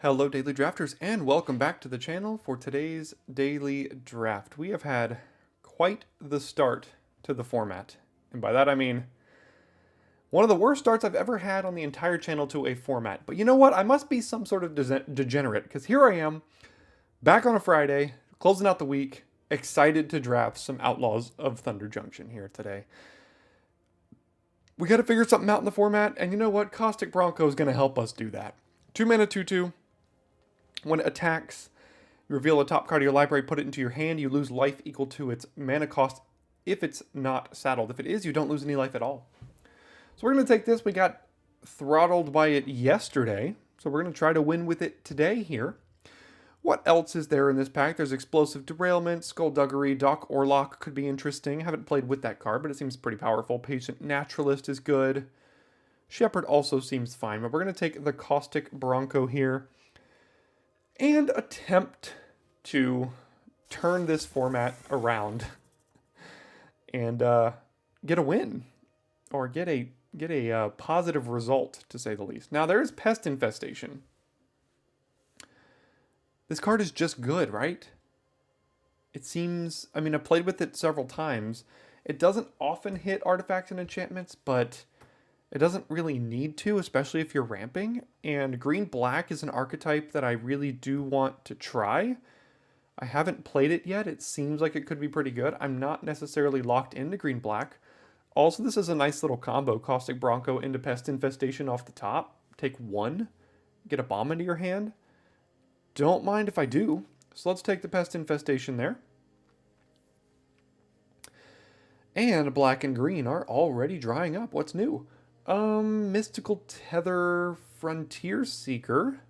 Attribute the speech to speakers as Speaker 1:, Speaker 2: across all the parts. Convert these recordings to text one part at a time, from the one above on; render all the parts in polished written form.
Speaker 1: Hello Daily Drafters and welcome back to the channel for today's daily draft. We have had quite the start to the format. And by that I mean one of the worst starts I've ever had on the entire channel to a format. But you know what? I must be some sort of degenerate because here I am back on a Friday, closing out the week, excited to draft some Outlaws of Thunder Junction here today. We got to figure something out in the format, and you know what? Caustic Bronco is going to help us do that. 2-mana 2/2. When it attacks, you reveal a top card of your library, put it into your hand, you lose life equal to its mana cost if it's not saddled. If it is, you don't lose any life at all. So we're going to take this. We got throttled by it yesterday, so we're going to try to win with it today here. What else is there in this pack? There's Explosive Derailment, Skullduggery, Doc Orlock could be interesting. I haven't played with that card, but it seems pretty powerful. Patient Naturalist is good. Shepherd also seems fine, but we're going to take the Caustic Bronco here and attempt to turn this format around and get a win or get a positive result, to say the least. Now, there is Pest Infestation. This card is just good, right? It seems, I mean, I've played with it several times. It doesn't often hit artifacts and enchantments, but it doesn't really need to, especially if you're ramping. And green-black is an archetype that I really do want to try. I haven't played it yet. It seems like it could be pretty good. I'm not necessarily locked into green-black. Also, this is a nice little combo. Caustic Bronco into Pest Infestation off the top. Take one. Get a bomb into your hand. Don't mind if I do. So let's take the Pest Infestation there. And black and green are already drying up. What's new? Mystical Tether, Frontier Seeker.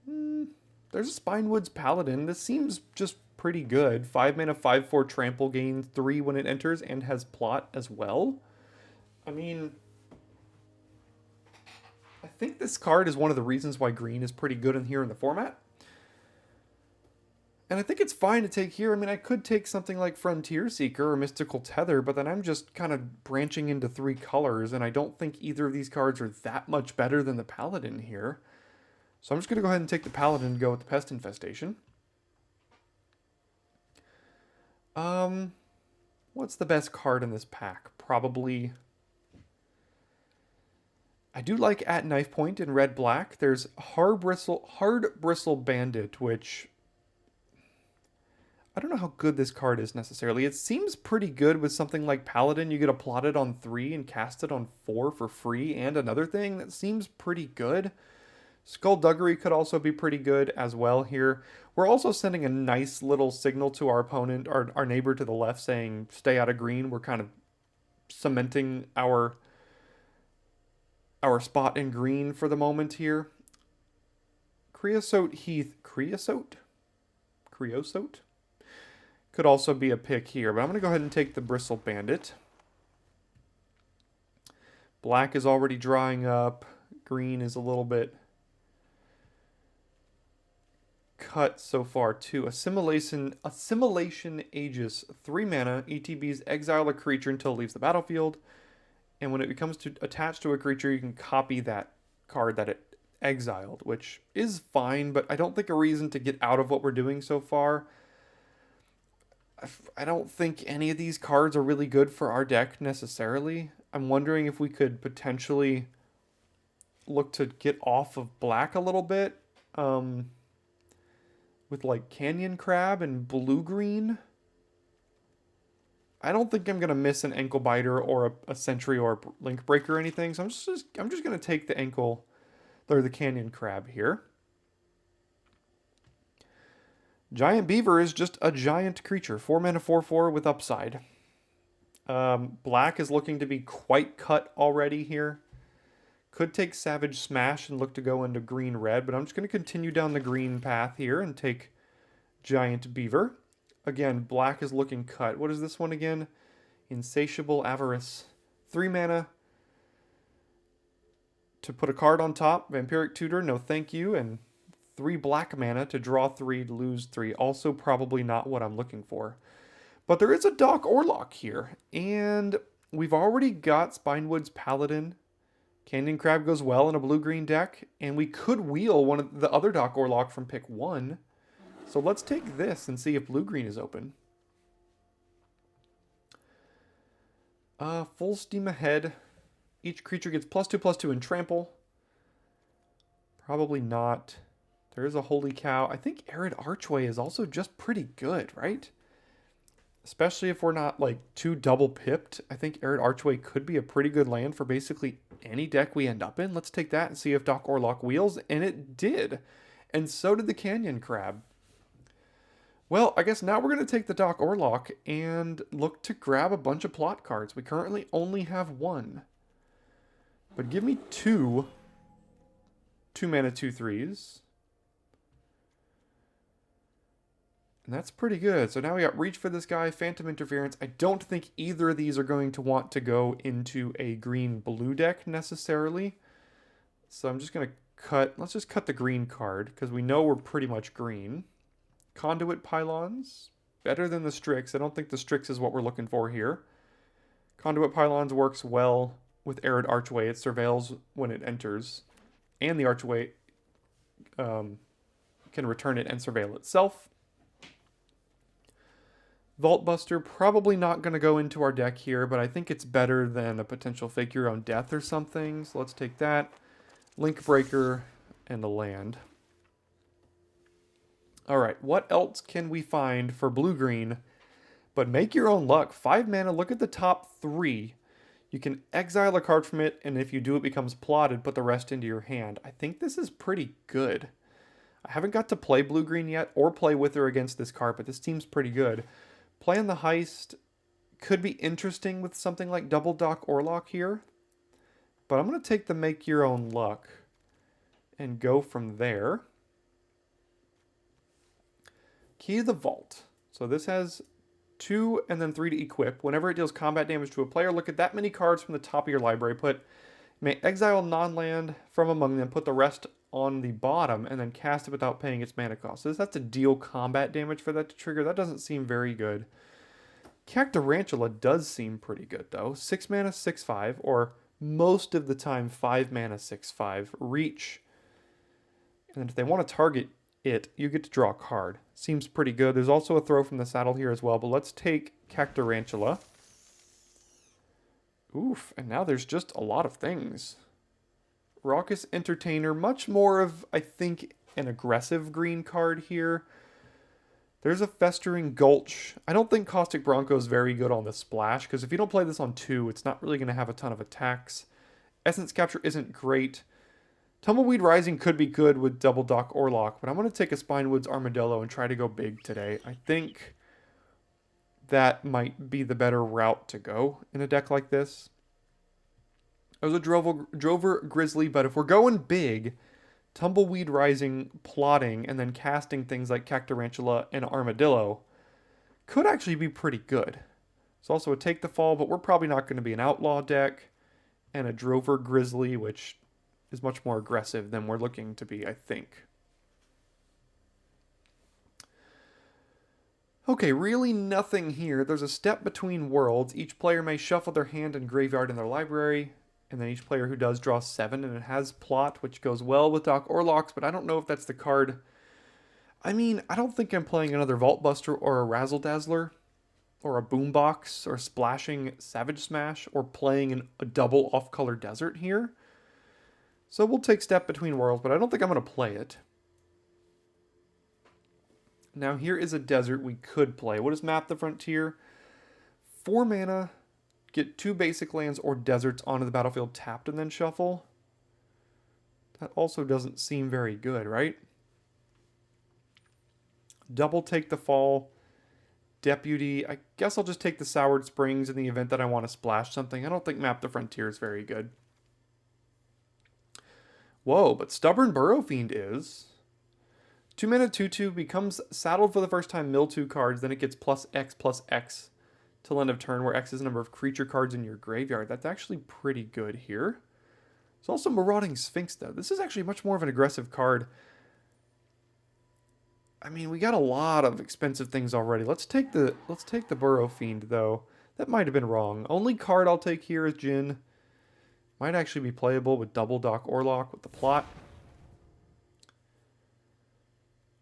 Speaker 1: There's a Spinewoods Paladin. This seems just pretty good. 5-mana, 5/4 trample, gains 3 when it enters, and has plot as well. I mean, I think this card is one of the reasons why green is pretty good in here in the format. And I think it's fine to take here. I mean, I could take something like Frontier Seeker or Mystical Tether, but then I'm just kind of branching into 3 colors, and I don't think either of these cards are that much better than the Paladin here. So I'm just going to go ahead and take the Paladin and go with the Pest Infestation. What's the best card in this pack? Probably, I do like At Knife Point in red-black. There's Hard Bristle Bandit, which I don't know how good this card is necessarily. It seems pretty good with something like Paladin. You get a plotted on 3 and cast it on 4 for free, and another thing that seems pretty good. Skullduggery could also be pretty good as well here. We're also sending a nice little signal to our opponent, our neighbor to the left, saying stay out of green. We're kind of cementing our spot in green for the moment here. Creosote Heath. Creosote? Could also be a pick here, but I'm going to go ahead and take the Bristle Bandit. Black is already drying up. Green is a little bit cut so far too. Assimilation Aegis. 3 mana. ETBs exile a creature until it leaves the battlefield. And when it becomes attached to a creature, you can copy that card that it exiled, which is fine, but I don't think a reason to get out of what we're doing so far. I don't think any of these cards are really good for our deck necessarily. I'm wondering if we could potentially look to get off of black a little bit with like Canyon Crab and blue-green. I don't think I'm going to miss an Ankle Biter or a Sentry or a Link Breaker or anything, so I'm just going to take the Canyon Crab here. Giant Beaver is just a giant creature. 4 mana, 4/4 with upside. Black is looking to be quite cut already here. Could take Savage Smash and look to go into green-red, but I'm just going to continue down the green path here and take Giant Beaver. Again, black is looking cut. What is this one again? Insatiable Avarice. 3 mana to put a card on top. Vampiric Tutor, no thank you, and 3 black mana to draw 3, lose 3. Also probably not what I'm looking for. But there is a Doc Orlock here, and we've already got Spinewoods Paladin Canyon Crab goes well in a blue-green deck, and we could wheel one of the other Doc Orlock from pick 1. So let's take this and see if blue-green is open. Full steam ahead. Each creature gets +2/+2 in trample. Probably not. There is a Holy Cow. I think Arid Archway is also just pretty good, right? Especially if we're not like too double pipped. I think Arid Archway could be a pretty good land for basically any deck we end up in. Let's take that and see if Doc Orlock wheels. And it did. And so did the Canyon Crab. Well, I guess now we're going to take the Doc Orlock and look to grab a bunch of plot cards. We currently only have 1. But give me 2 2-mana 2/3s. And that's pretty good. So now we got Reach for this guy, Phantom Interference. I don't think either of these are going to want to go into a green-blue deck necessarily. So I'm just going to let's just cut the green card because we know we're pretty much green. Conduit Pylons, better than the Strix. I don't think the Strix is what we're looking for here. Conduit Pylons works well with Arid Archway. It surveils when it enters. And the Archway can return it and surveil itself. Vault Buster, probably not going to go into our deck here, but I think it's better than a potential Fake Your Own Death or something. So let's take that. Link Breaker and a land. Alright, what else can we find for blue-green? But make your own luck. 5 mana, look at the top 3. You can exile a card from it, and if you do, it becomes plotted. Put the rest into your hand. I think this is pretty good. I haven't got to play blue-green yet, or play with or against this card, but this seems pretty good. Plan the Heist could be interesting with something like double Doc Orlock here. But I'm going to take the Make Your Own Luck and go from there. Key to the Vault. So this has 2 and then 3 to equip. Whenever it deals combat damage to a player, look at that many cards from the top of your library. You may exile non-land from among them, put the rest on the bottom, and then cast it without paying its mana cost. So this has to deal combat damage for that to trigger. That doesn't seem very good. Cactarantula does seem pretty good, though. 6 mana, 6/5, or most of the time 5 mana, 6/5. Reach. And if they want to target it, you get to draw a card. Seems pretty good. There's also a throw from the saddle here as well, but let's take Cactarantula. Oof, and now there's just a lot of things. Raucous Entertainer, much more of, I think, an aggressive green card here. There's a Festering Gulch. I don't think Caustic Bronco is very good on the splash, because if you don't play this on 2, it's not really going to have a ton of attacks. Essence Capture isn't great. Tumbleweed Rising could be good with double Doc Orlock, but I'm going to take a Spinewoods Armadillo and try to go big today. I think that might be the better route to go in a deck like this. I was a Drover Grizzly, but if we're going big, Tumbleweed Rising, plotting, and then casting things like Cactarantula and Armadillo could actually be pretty good. It's also a Take the Fall, but we're probably not going to be an Outlaw deck, and a Drover Grizzly, which is much more aggressive than we're looking to be, I think. Okay, really nothing here. There's a Step Between Worlds. Each player may shuffle their hand and graveyard in their library, and then each player who does draws 7, and it has Plot, which goes well with Doc Orlocks, but I don't know if that's the card. I mean, I don't think I'm playing another Vault Buster or a Razzle Dazzler, or a Boombox, or splashing Savage Smash, or playing a double off-color Desert here. So we'll take Step Between Worlds, but I don't think I'm going to play it. Now here is a desert we could play. What is Map the Frontier? 4 mana, get 2 basic lands or deserts onto the battlefield tapped and then shuffle. That also doesn't seem very good, right? Double Take the Fall, Deputy. I guess I'll just take the Soured Springs in the event that I want to splash something. I don't think Map the Frontier is very good. Whoa, but Stubborn Burrow Fiend is. 2 mana 2/2 becomes saddled for the first time, mill 2 cards, then it gets +X/+X till end of turn, where X is the number of creature cards in your graveyard. That's actually pretty good here. There's also Marauding Sphinx, though. This is actually much more of an aggressive card. I mean, we got a lot of expensive things already. Let's take the Burrow Fiend, though. That might have been wrong. Only card I'll take here is Jin. Might actually be playable with double Doc Orlock with the plot.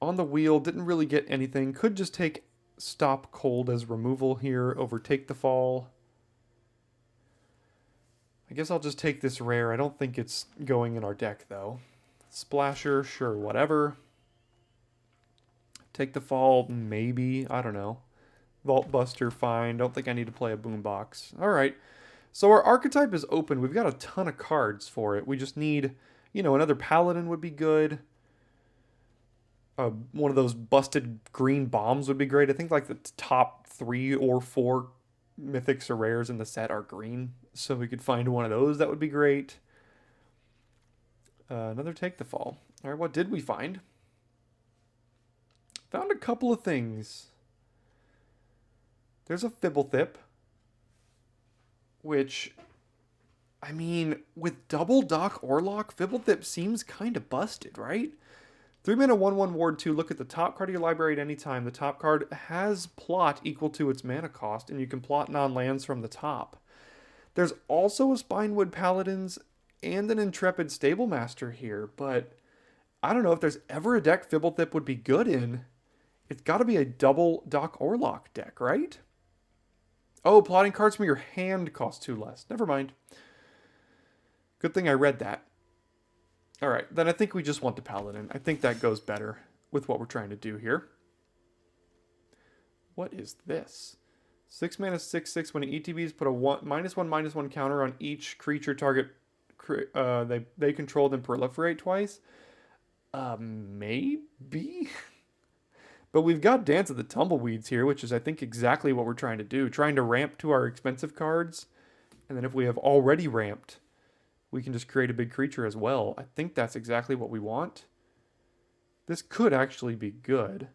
Speaker 1: On the wheel, didn't really get anything. Could just take Stop Cold as removal here, overtake the fall. I guess I'll just take this rare. I don't think it's going in our deck, though. Splasher, sure, whatever. Take the fall, maybe. I don't know. Vault Buster, fine. Don't think I need to play a Boombox. All right. So our archetype is open. We've got a ton of cards for it. We just need, you know, another Paladin would be good. One of those busted green bombs would be great. I think like the top 3 or 4 mythics or rares in the set are green. So we could find one of those. That would be great. Another Take the Fall. All right, what did we find? Found a couple of things. There's a Fibblethip, which, I mean, with double Doc Orlock, Fibblethip seems kind of busted, right? 3 mana 1/1 ward 2. Look at the top card of your library at any time. The top card has plot equal to its mana cost, and you can plot non-lands from the top. There's also a Spinewood Paladins and an Intrepid Stablemaster here, but I don't know if there's ever a deck Fibblethip would be good in. It's got to be a double Doc Orlock deck, right? Oh, plotting cards from your hand cost 2 less. Never mind. Good thing I read that. All right, then I think we just want the Paladin. I think that goes better with what we're trying to do here. What is this? 6 mana, 6/6. When it ETBs, put a -1/-1 counter on each creature target they control, then proliferate twice. Maybe? But we've got Dance of the Tumbleweeds here, which is, I think, exactly what we're trying to do. Trying to ramp to our expensive cards. And then if we have already ramped, we can just create a big creature as well. I think that's exactly what we want. This could actually be good.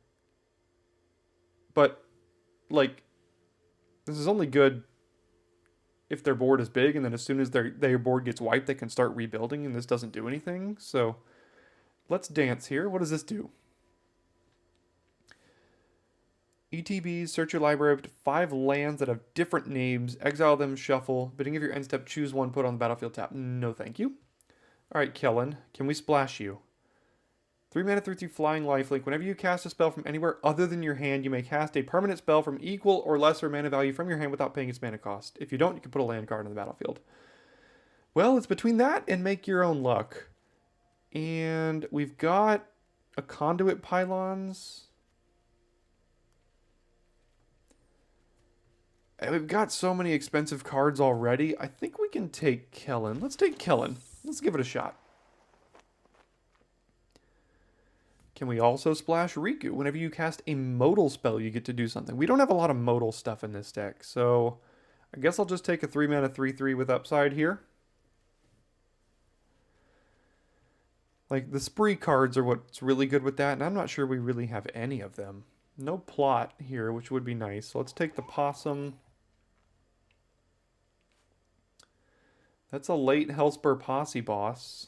Speaker 1: But, like, this is only good if their board is big, and then as soon as their board gets wiped, they can start rebuilding, and this doesn't do anything. So, let's dance here. What does this do? ETBs, search your library up to 5 lands that have different names, exile them, shuffle. Beginning of your end step, choose one, put on the battlefield tap. No, thank you. Alright, Kellen, can we splash you? 3 mana, 3/3 flying lifelink. Whenever you cast a spell from anywhere other than your hand, you may cast a permanent spell from equal or lesser mana value from your hand without paying its mana cost. If you don't, you can put a land card on the battlefield. Well, it's between that and Make Your Own Luck. And we've got a Conduit Pylons. And we've got so many expensive cards already. I think we can take Kellen. Let's take Kellen. Let's give it a shot. Can we also splash Riku? Whenever you cast a modal spell, you get to do something. We don't have a lot of modal stuff in this deck, so I guess I'll just take a 3 mana 3/3 with upside here. Like, the spree cards are what's really good with that, and I'm not sure we really have any of them. No plot here, which would be nice. So let's take the Possum. That's a late Hellspur Posse boss.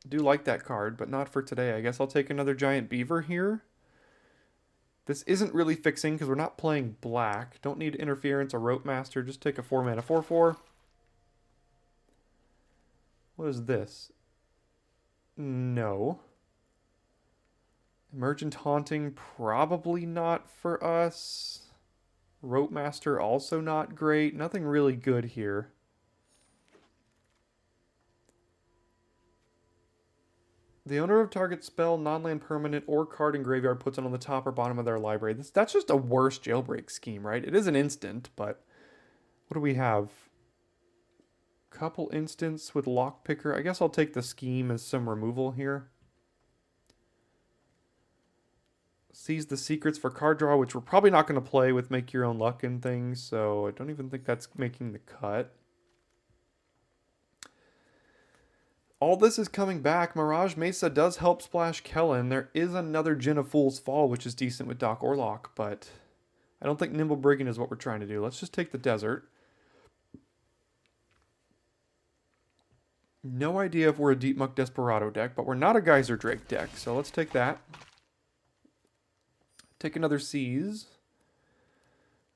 Speaker 1: I do like that card, but not for today. I guess I'll take another Giant Beaver here. This isn't really fixing because we're not playing black. Don't need Interference or Rope Master. Just take a 4 mana 4/4. What is this? No. Emergent Haunting, probably not for us. Rope Master, also not great. Nothing really good here. The owner of target spell, non-land permanent, or card in graveyard puts it on the top or bottom of their library. That's just a worse jailbreak scheme, right? It is an instant, but what do we have? Couple instants with Lockpicker. I guess I'll take the scheme as some removal here. Seize the secrets for card draw, which we're probably not going to play with Make Your Own Luck and things, so I don't even think that's making the cut. All this is coming back. Mirage Mesa does help splash Kellen. There is another Djinn of Fool's Fall, which is decent with Doc Orlock, but I don't think Nimble Brigand is what we're trying to do. Let's just take the Desert. No idea if we're a Deep Muck Desperado deck, but we're not a Geyser Drake deck, so let's take that. Take another Seize.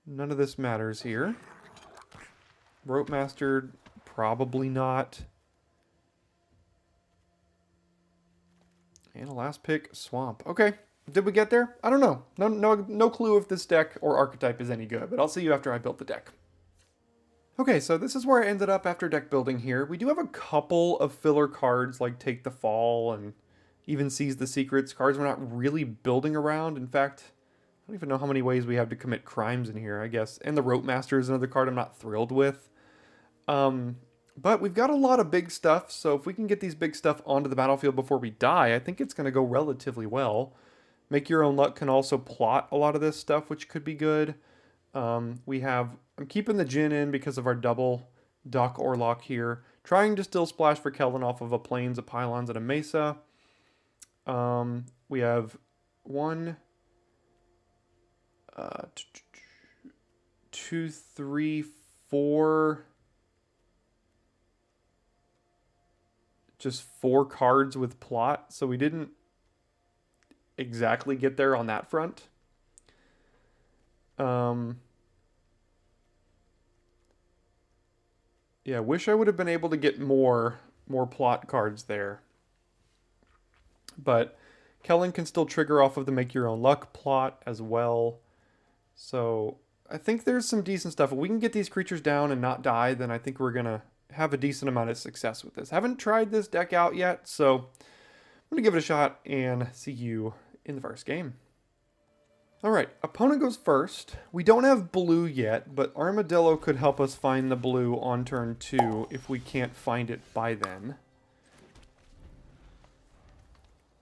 Speaker 1: None of this matters here. Rope Master, probably not. And a last pick, Swamp. Okay, did we get there? I don't know. No clue if this deck or archetype is any good, but I'll see you after I build the deck. Okay, so this is where I ended up after deck building here. We do have a couple of filler cards like Take the Fall and even Seize the Secrets. Cards we're not really building around. In fact, I don't even know how many ways we have to commit crimes in here, I guess. And the Rope Master is another card I'm not thrilled with. But we've got a lot of big stuff, so if we can get these big stuff onto the battlefield before we die, I think it's going to go relatively well. Make Your Own Luck can also plot a lot of this stuff, which could be good. I'm keeping the Djinn in because of our double Doc Orlok here. Trying to still splash for Kellen off of a Plains, a Pylons, and a Mesa. We have 1, 2, 3, 4... just 4 cards with plot, so we didn't exactly get there on that front. Yeah, wish I would have been able to get more plot cards there. But Kellen can still trigger off of the Make Your Own Luck plot as well. So I think there's some decent stuff. If we can get these creatures down and not die, then I think we're going to have a decent amount of success with this. Haven't tried this deck out yet, so I'm going to give it a shot and see you in the first game. Alright, opponent goes first. We don't have blue yet, but Armadillo could help us find the blue on turn 2 if we can't find it by then.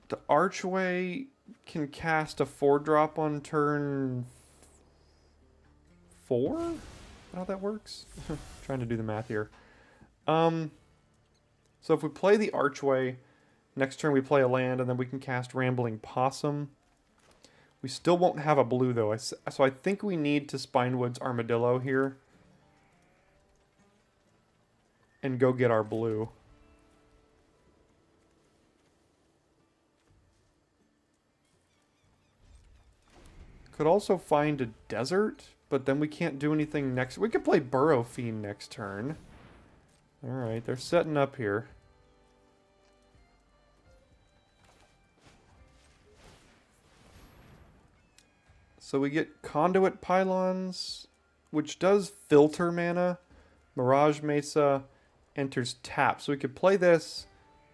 Speaker 1: The Archway can cast a 4-drop on turn 4? Is that how that works? Trying to do the math here. So if we play the Archway, next turn we play a land, and then we can cast Rambling Possum. We still won't have a blue, though, so I think we need to Spinewood's Armadillo here. And go get our blue. Could also find a desert, but then we can't do anything next. We could play Burrow Fiend next turn. Alright, they're setting up here. So we get Conduit Pylons, which does filter mana. Mirage Mesa enters tap. So we could play this,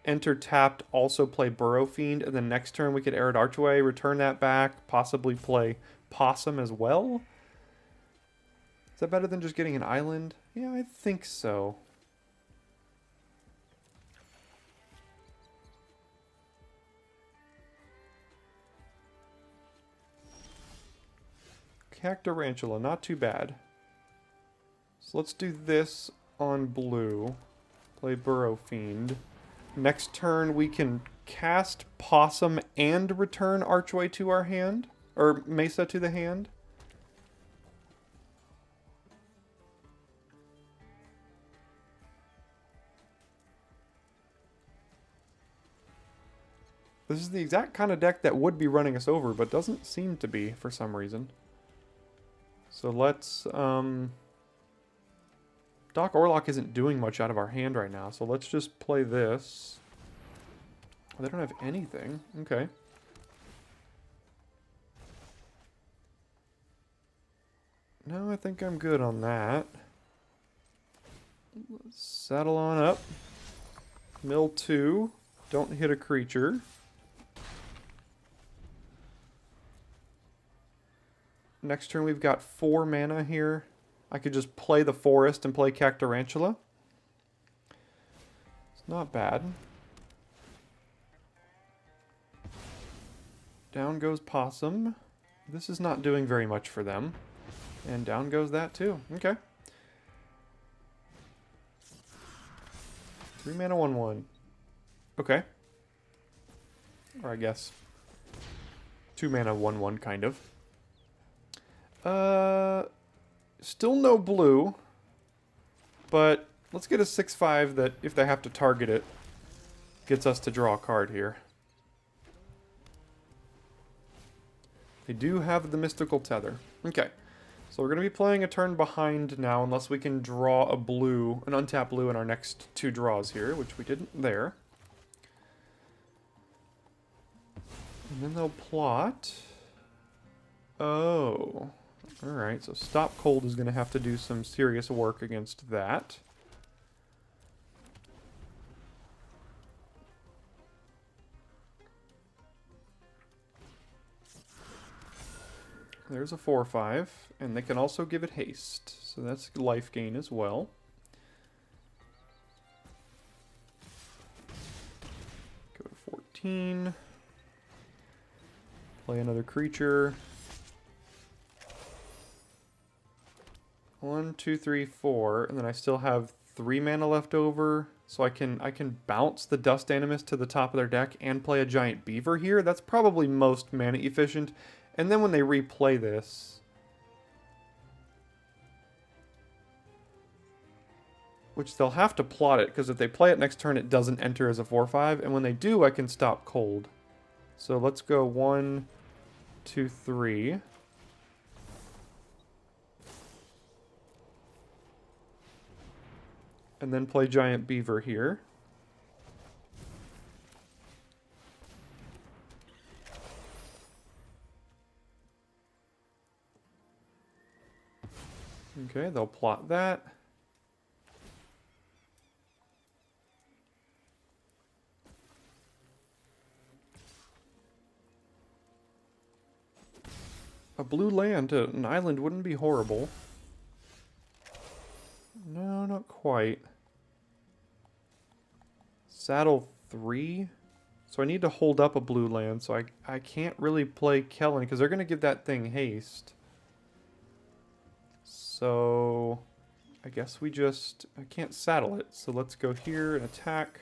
Speaker 1: enter tapped, also play Burrow Fiend, and then next turn we could Arid Archway, return that back, possibly play Possum as well. Is that better than just getting an island? Yeah, I think so. Cactarantula, not too bad. So let's do this on blue. Play Burrow Fiend. Next turn we can cast Possum and return Archway to our hand. Or Mesa to the hand. This is the exact kind of deck that would be running us over, but doesn't seem to be for some reason. So let's, Doc Orlok isn't doing much out of our hand right now, so let's just play this. Oh, they don't have anything. Okay. No, I think I'm good on that. Let's settle on up. Mill 2. Don't hit a creature. Next turn we've got 4 mana here. I could just play the forest and play Cactarantula. It's not bad. Down goes Possum. This is not doing very much for them. And down goes that too. Okay. 3 mana 1/1. Okay. Or I guess 2 mana 1/1 kind of. Still no blue, but let's get a 6/5 that, if they have to target it, gets us to draw a card here. They do have the Mystical Tether. Okay, so we're going to be playing a turn behind now, unless we can draw a blue, an untapped blue in our next 2 draws here, which we didn't there. And then they'll plot. Oh. Alright, so Stop Cold is going to have to do some serious work against that. There's a 4/5, and they can also give it haste, so that's life gain as well. Go to 14. Play another creature. 1, 2, 3, 4, and then I still have 3 mana left over, so I can bounce the Dust Animus to the top of their deck and play a Giant Beaver here. That's probably most mana efficient. And then when they replay this, which they'll have to plot it, because if they play it next turn, it doesn't enter as a 4/5, and when they do, I can Stop Cold. So let's go 1, 2, 3. And then play Giant Beaver here. Okay, they'll plot that. A blue land to an island wouldn't be horrible. No, not quite. Saddle 3. So I need to hold up a blue land, so I can't really play Kellen, because they're going to give that thing haste. So I guess I can't saddle it, so let's go here and attack.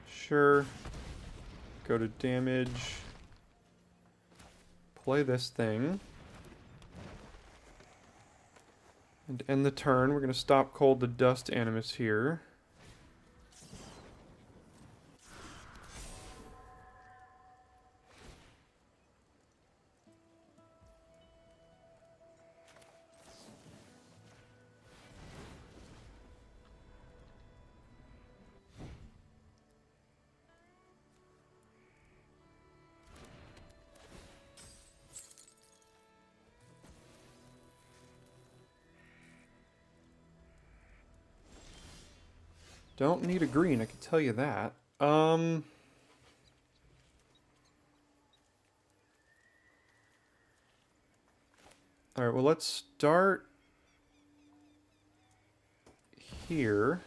Speaker 1: Sure. Go to damage. Play this thing. And end the turn. We're going to Stop Cold the Dust Animus here. Don't need a green, I can tell you that. Alright, well, let's start here.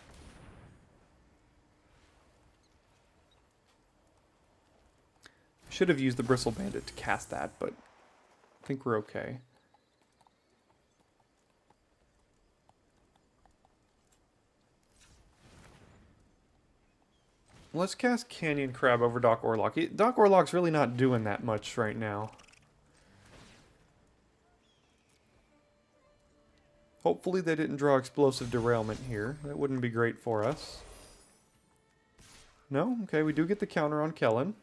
Speaker 1: Should have used the Bristle Bandit to cast that, but I think we're okay. Let's cast Canyon Crab over Doc Orlock. Doc Orlock's really not doing that much right now. Hopefully they didn't draw Explosive Derailment here. That wouldn't be great for us. No? Okay, we do get the counter on Kellen.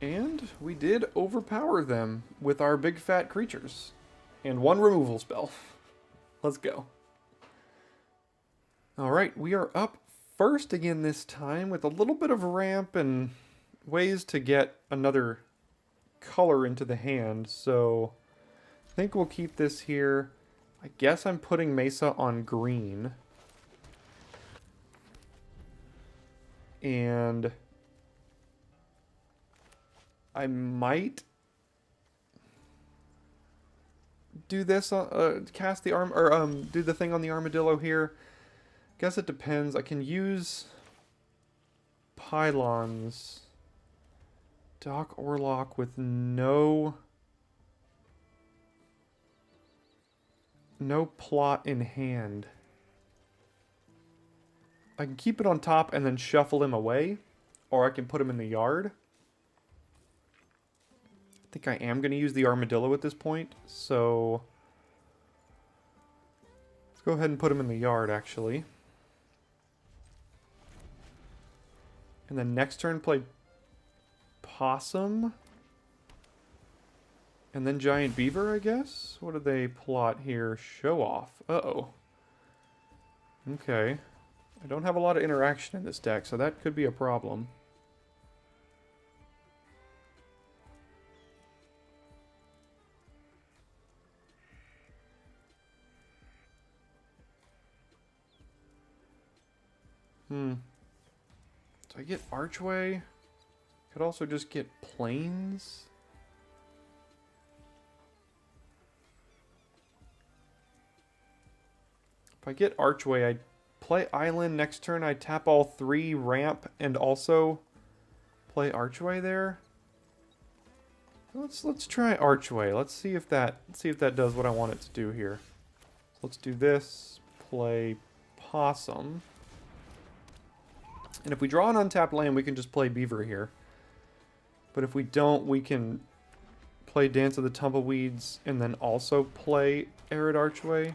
Speaker 1: And we did overpower them with our big fat creatures. And one removal spell. Let's go. Alright, we are up first again this time with a little bit of ramp and ways to get another color into the hand. So I think we'll keep this here. I guess I'm putting Mesa on green. And I might do this, cast the arm, or do the thing on the armadillo here. Guess it depends. I can use pylons. Doc Orlock with no no plot in hand. I can keep it on top and then shuffle him away, or I can put him in the yard. I think I am going to use the armadillo at this point, so let's go ahead and put him in the yard, actually. And then next turn play possum. And then giant beaver, I guess? What do they plot here? Show off. Uh-oh. Okay. I don't have a lot of interaction in this deck, so that could be a problem. Do I get archway? Could also just get plains. If I get archway, I play island. Next turn, I tap all 3 ramp and also play archway there. Let's try archway. Let's see if that does what I want it to do here. So let's do this. Play possum. And if we draw an untapped land, we can just play beaver here. But if we don't, we can play Dance of the Tumbleweeds and then also play Arid Archway.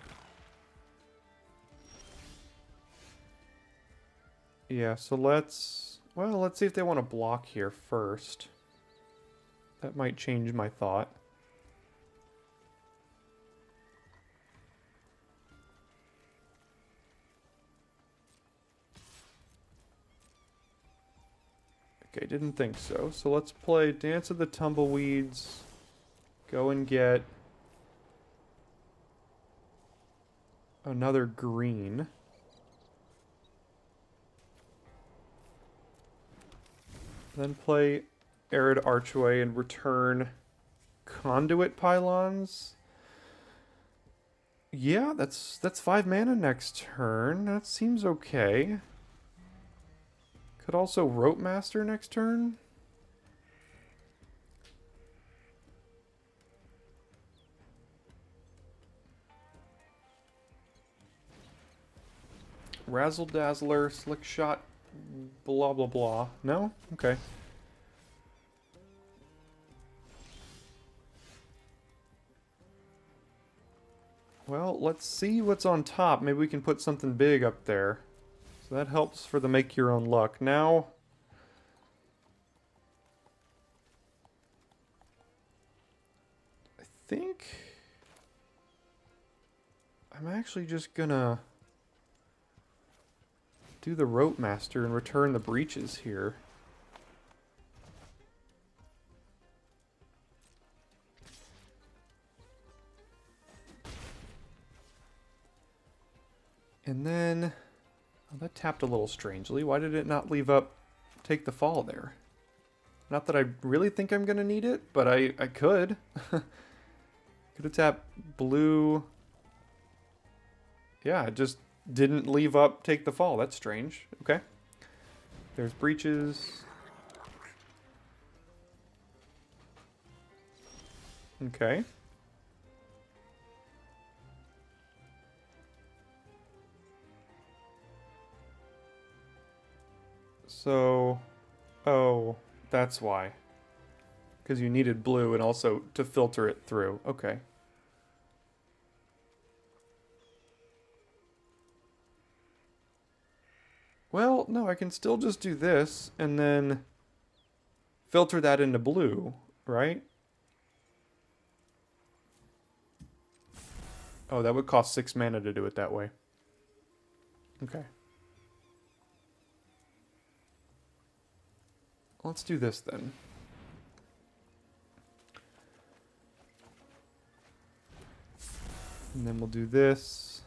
Speaker 1: Yeah, so let's see if they want to block here first. That might change my thought. Okay, didn't think so. So let's play Dance of the Tumbleweeds. Go and get another green. Then play Arid Archway and return Conduit Pylons. Yeah, that's 5 mana next turn. That seems okay. Could also Rope Master next turn. Razzle Dazzler, Slick Shot, blah blah blah. No? Okay. Well, let's see what's on top. Maybe we can put something big up there. So that helps for the make your own luck. Now, I think I'm actually just gonna do the Rope Master and return the breaches here. And then, oh, that tapped a little strangely. Why did it not leave up Take the Fall there? Not that I really think I'm going to need it, but I could. Could have tapped blue. Yeah, it just didn't leave up Take the Fall. That's strange. Okay. There's breaches. Okay. So, oh, that's why. Because you needed blue and also to filter it through. Okay. Well, no, I can still just do this and then filter that into blue, right? Oh, that would cost 6 mana to do it that way. Okay. Let's do this then. And then we'll do this.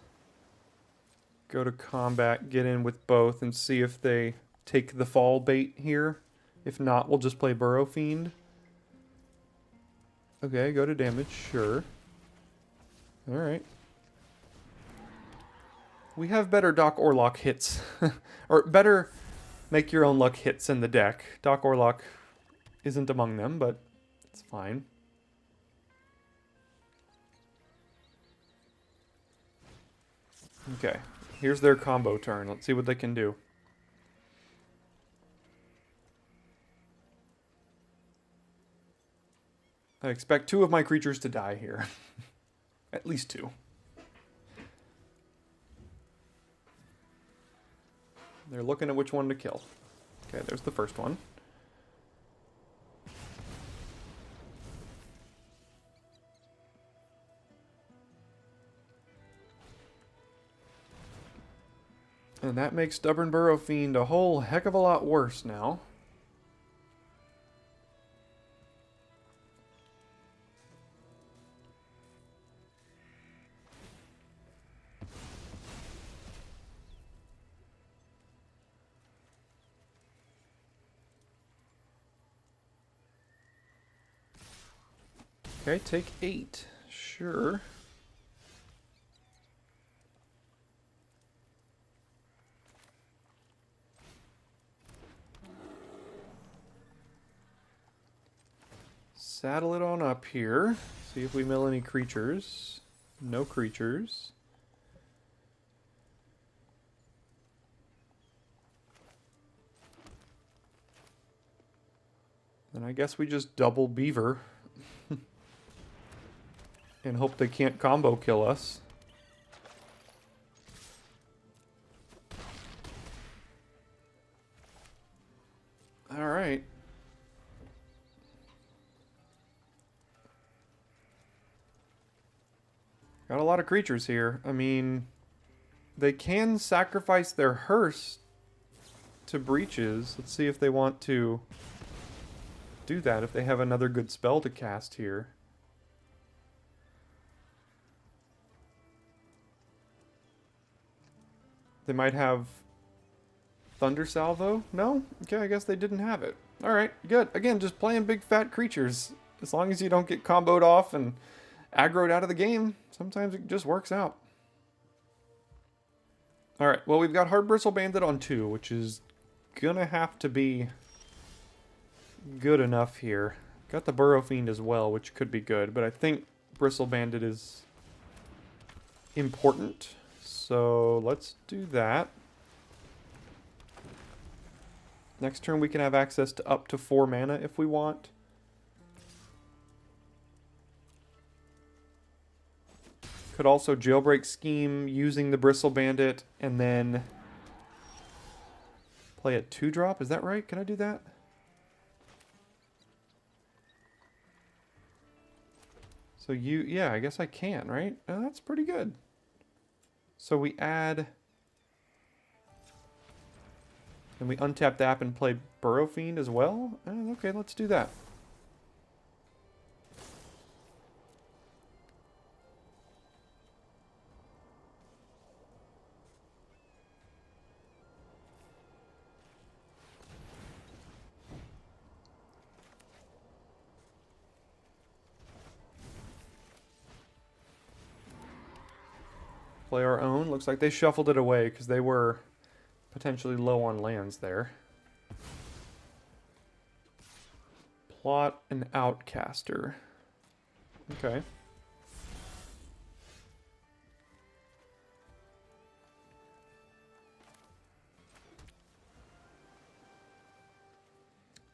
Speaker 1: Go to combat, get in with both, and see if they take the fall bait here. If not, we'll just play Burrow Fiend. Okay, go to damage, sure. Alright. We have better Doc Orlock hits. Or better make your own luck hits in the deck. Doc Orlock isn't among them, but it's fine. Okay, here's their combo turn. Let's see what they can do. I expect 2 of my creatures to die here. At least 2. They're looking at which one to kill. Okay, there's the first one. And that makes Stubborn Burrow Fiend a whole heck of a lot worse now. Okay, take 8. Sure. Saddle it on up here. See if we mill any creatures. No creatures. Then I guess we just double beaver. And hope they can't combo kill us. Alright. Got a lot of creatures here. I mean, they can sacrifice their hearse to breaches. Let's see if they want to do that, if they have another good spell to cast here. They might have Thunder Salvo? No? Okay, I guess they didn't have it. Alright, good. Again, just playing big fat creatures. As long as you don't get comboed off and aggroed out of the game, sometimes it just works out. Alright, well, we've got Hard Bristle Bandit on 2, which is gonna have to be good enough here. Got the Burrow Fiend as well, which could be good, but I think Bristle Bandit is important. So let's do that. Next turn we can have access to up to 4 mana if we want. Could also Jailbreak Scheme using the Bristle Bandit and then play a 2-drop. Is that right? Can I do that? So yeah, I guess I can, right? Oh, that's pretty good. So we add... And we untap the app and play Burrow Fiend as well? Okay, let's do that. Play our own. Looks like they shuffled it away because they were potentially low on lands there. Plot an Outcaster. Okay.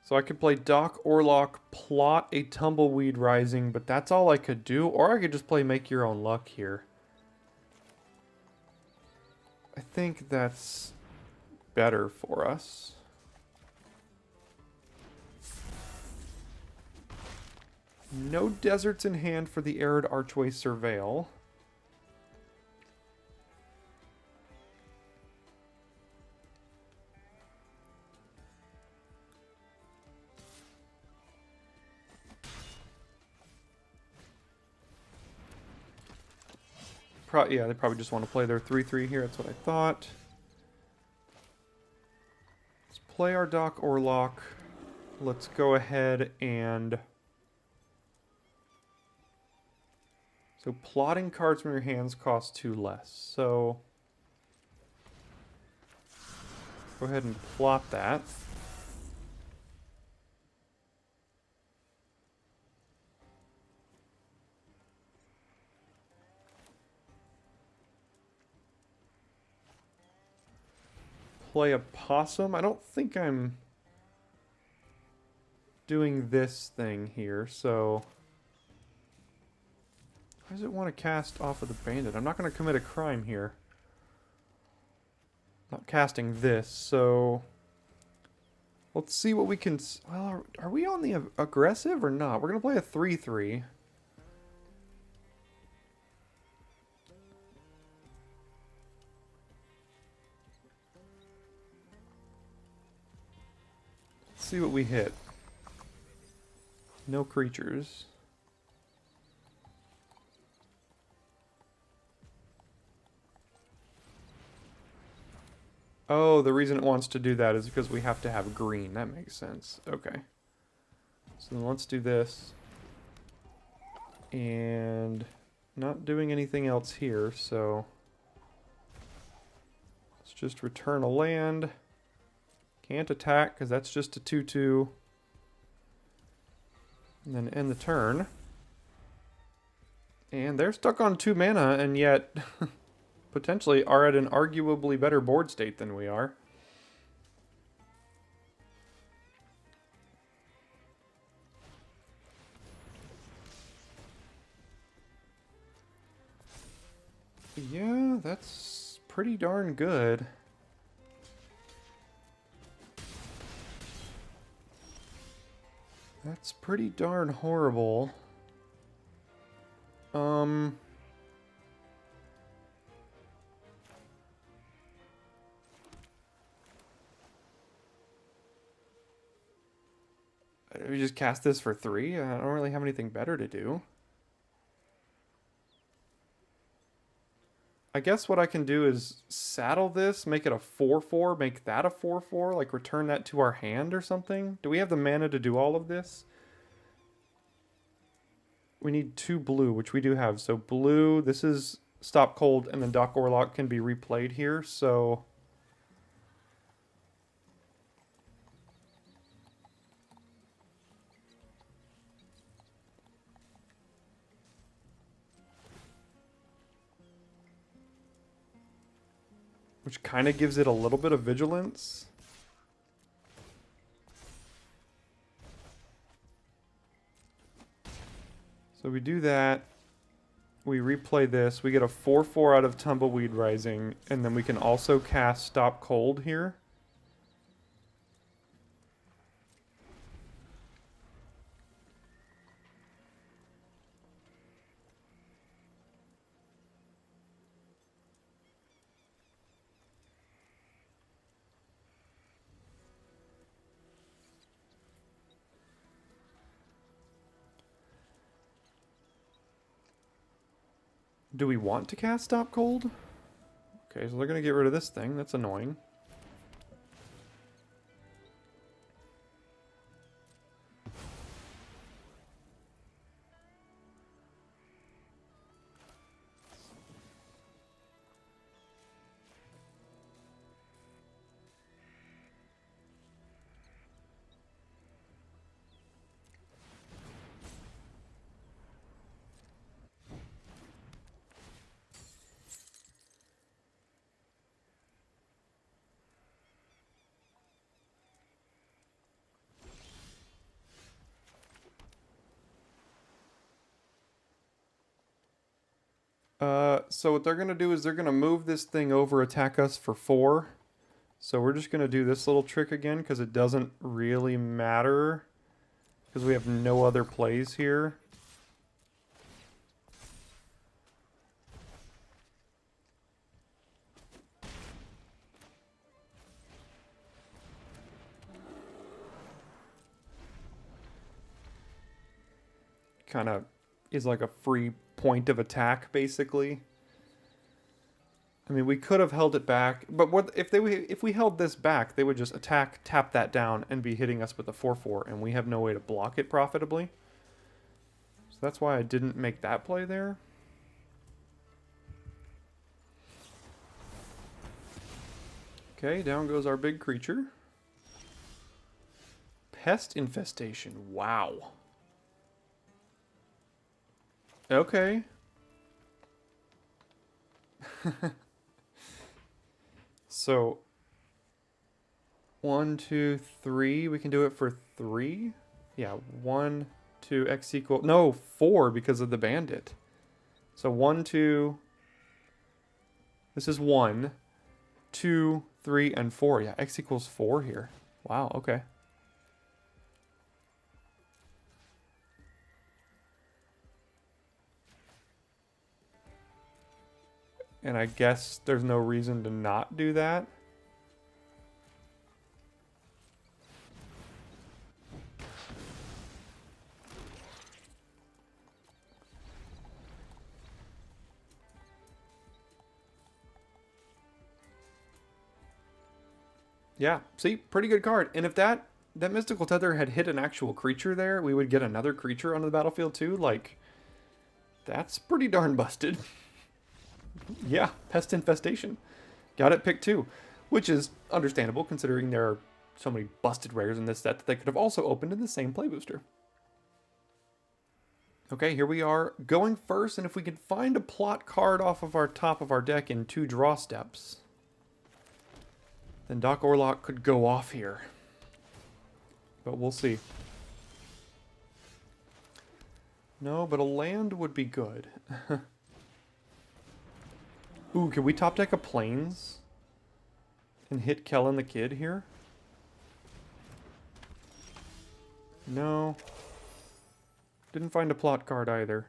Speaker 1: So I could play Dock Orlock, plot a Tumbleweed Rising, but that's all I could do. Or I could just play Make Your Own Luck here. I think that's better for us. No deserts in hand for the Arid Archway Surveil. Yeah, they probably just want to play their 3/3 here. That's what I thought. Let's play our Dock Orlock. Let's go ahead and... So plotting cards from your hands costs 2 less. So go ahead and plot that. play a possum. I don't think I'm doing this thing here, so... Why does it want to cast off of the bandit? I'm not going to commit a crime here. Not casting this, so... Let's see what we can... Well, are we on the aggressive or not? We're going to play a 3-3. Let's see what we hit. No creatures. Oh, the reason it wants to do that is because we have to have green. That makes sense. Okay. So then let's do this. And not doing anything else here, so... Let's just return a land. Can't attack, because that's just a 2-2. And then end the turn. And they're stuck on 2 mana, and yet... potentially are at an arguably better board state than we are. Yeah, that's pretty darn good. That's pretty darn horrible. We just cast this for 3? I don't really have anything better to do. I guess what I can do is saddle this, make it a 4-4, make that a 4-4, like return that to our hand or something. Do we have the mana to do all of this? We need 2 blue, which we do have. So blue, this is Stop Cold, and then Doc Orlok can be replayed here, so... which kind of gives it a little bit of vigilance. So we do that. We replay this. We get a 4-4 out of Tumbleweed Rising, and then we can also cast Stop Cold here. Do we want to cast Stop Cold? Okay, so they're going to get rid of this thing. That's annoying. So what they're going to do is they're going to move this thing over, attack us for 4. So we're just going to do this little trick again because it doesn't really matter because we have no other plays here. Kind of is like a free point of attack, basically. I mean, we could have held it back, but what if we held this back, they would just attack, tap that down, and be hitting us with a 4-4, and we have no way to block it profitably. So that's why I didn't make that play there. Okay, down goes our big creature. Pest infestation. Wow. Okay. So, 1, 2, 3. We can do it for 3. Yeah, 1, 2, X equal... No, 4 because of the bandit. So 1, 2... This is 1, 2, 3, and 4. Yeah, X equals 4 here. Wow, okay. And I guess there's no reason to not do that. Yeah, see, pretty good card. And if that Mystical Tether had hit an actual creature there, we would get another creature onto the battlefield too. Like, that's pretty darn busted. Yeah, Pest Infestation. Got it picked too, which is understandable considering there are so many busted rares in this set that they could have also opened in the same play booster. Okay, here we are going first, and if we can find a plot card off of our top of our deck in 2 draw steps, then Doc Orlock could go off here. But we'll see. No, but a land would be good. Ooh, can we top deck a Plains and hit Kellen the Kid here? No. Didn't find a plot card either.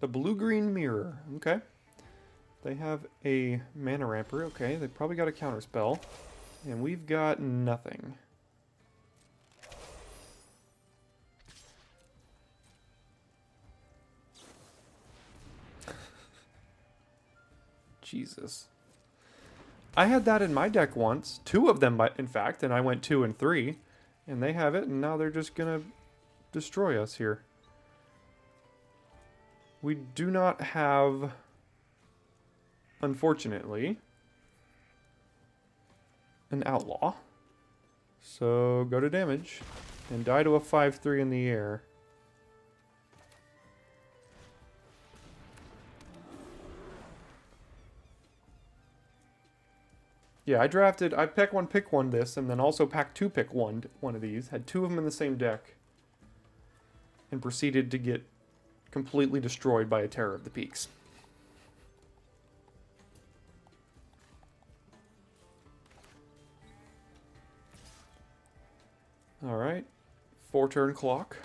Speaker 1: The blue-green mirror. Okay. They have a mana ramper. Okay, they probably got a counterspell. And we've got nothing. Jesus. I had that in my deck once. 2 of them, in fact, and I went 2 and 3. And they have it, and now they're just gonna destroy us here. We do not have, unfortunately, an outlaw. So go to damage and die to a 5/3 in the air. Yeah, I pick one this, and then also pack 2 pick one of these. Had 2 of them in the same deck. And proceeded to get completely destroyed by a Terror of the Peaks. Alright. 4-turn clock.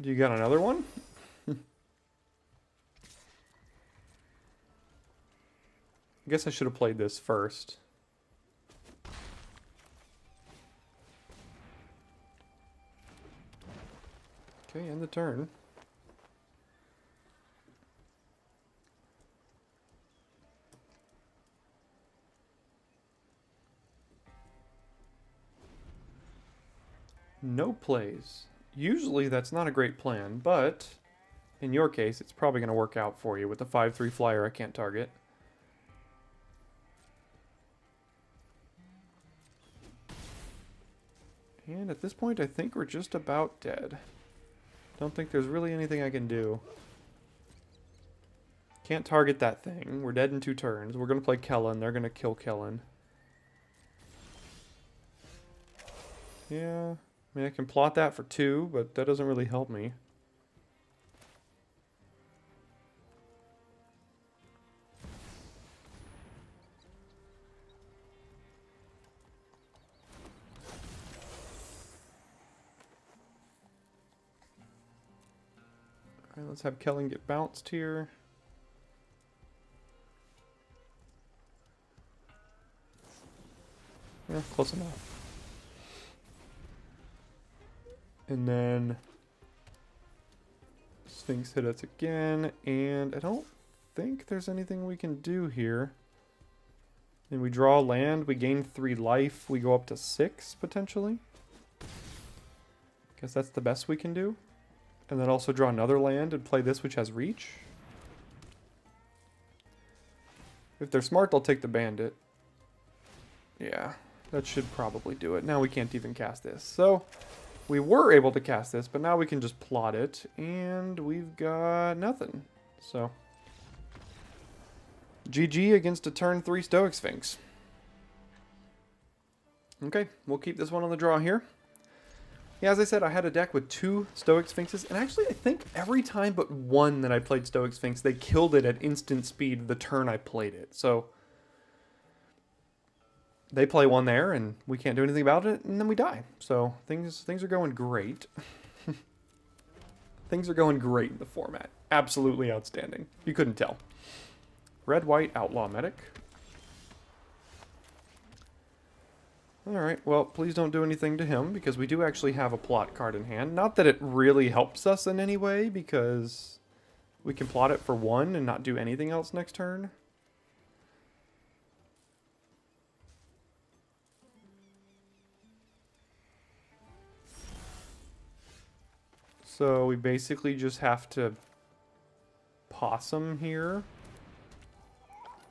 Speaker 1: You got another one? I guess I should have played this first. Okay, end the turn. No plays. Usually that's not a great plan, but in your case, it's probably going to work out for you with the 5/3 flyer I can't target. And at this point, I think we're just about dead. Don't think there's really anything I can do. Can't target that thing. We're dead in 2 turns. We're going to play Kellen. They're going to kill Kellen. Yeah. I mean, I can plot that for 2, but that doesn't really help me. Alright, let's have Kellen get bounced here. Yeah, close enough. And then Sphinx hit us again, and I don't think there's anything we can do here. And we draw land, we gain 3 life, we go up to 6 potentially. Guess that's the best we can do. And then also draw another land and play this, which has reach. If they're smart, they'll take the bandit. Yeah, that should probably do it. Now we can't even cast this. So we were able to cast this, but now we can just plot it, and we've got nothing. So GG against a turn 3 Stoic Sphinx. Okay, we'll keep this one on the draw here. Yeah, as I said, I had a deck with 2 Stoic Sphinxes, and actually I think every time but one that I played Stoic Sphinx, they killed it at instant speed the turn I played it. So they play one there, and we can't do anything about it, and then we die. So things are going great. Things are going great in the format. Absolutely outstanding. You couldn't tell. Red-white Outlaw Medic. Alright, well, please don't do anything to him, because we do actually have a plot card in hand. Not that it really helps us in any way, because we can plot it for 1 and not do anything else next turn. So we basically just have to possum here,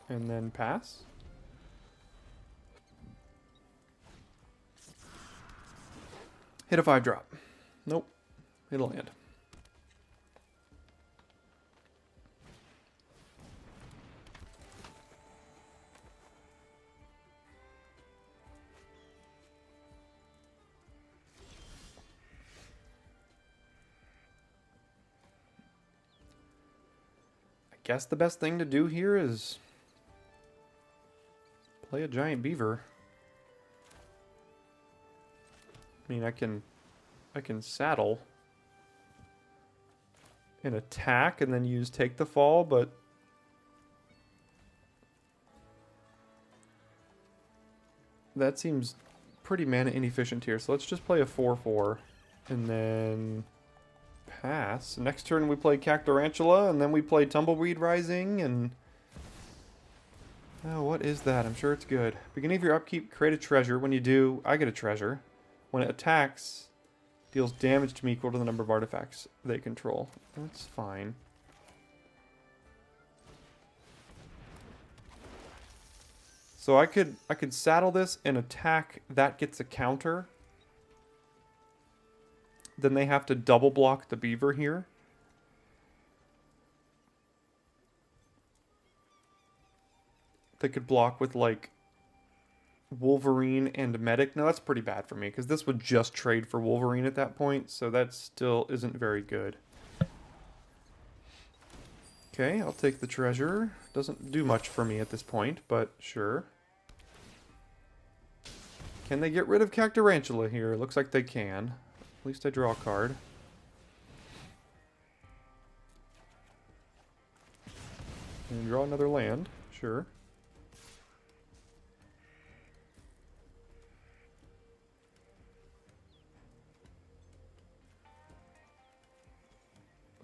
Speaker 1: and then pass. Hit a 5-drop. Nope. It'll land. I guess the best thing to do here is play a giant beaver. I mean, I can saddle and attack and then use take the fall, but that seems pretty mana inefficient here. So let's just play a 4/4 and then pass. Next turn we play Cactarantula, and then we play Tumbleweed Rising, and oh, what is that? I'm sure it's good. Beginning of your upkeep, create a treasure. When you do, I get a treasure. When it attacks, deals damage to me equal to the number of artifacts they control. That's fine. So I could saddle this and attack. That gets a counter. Then they have to double block the beaver here. They could block with like Wolverine and Medic. No, that's pretty bad for me, because this would just trade for Wolverine at that point, so that still isn't very good. Okay, I'll take the treasure. Doesn't do much for me at this point, but sure. Can they get rid of Cactarantula here? Looks like they can. At least I draw a card. And draw another land, sure.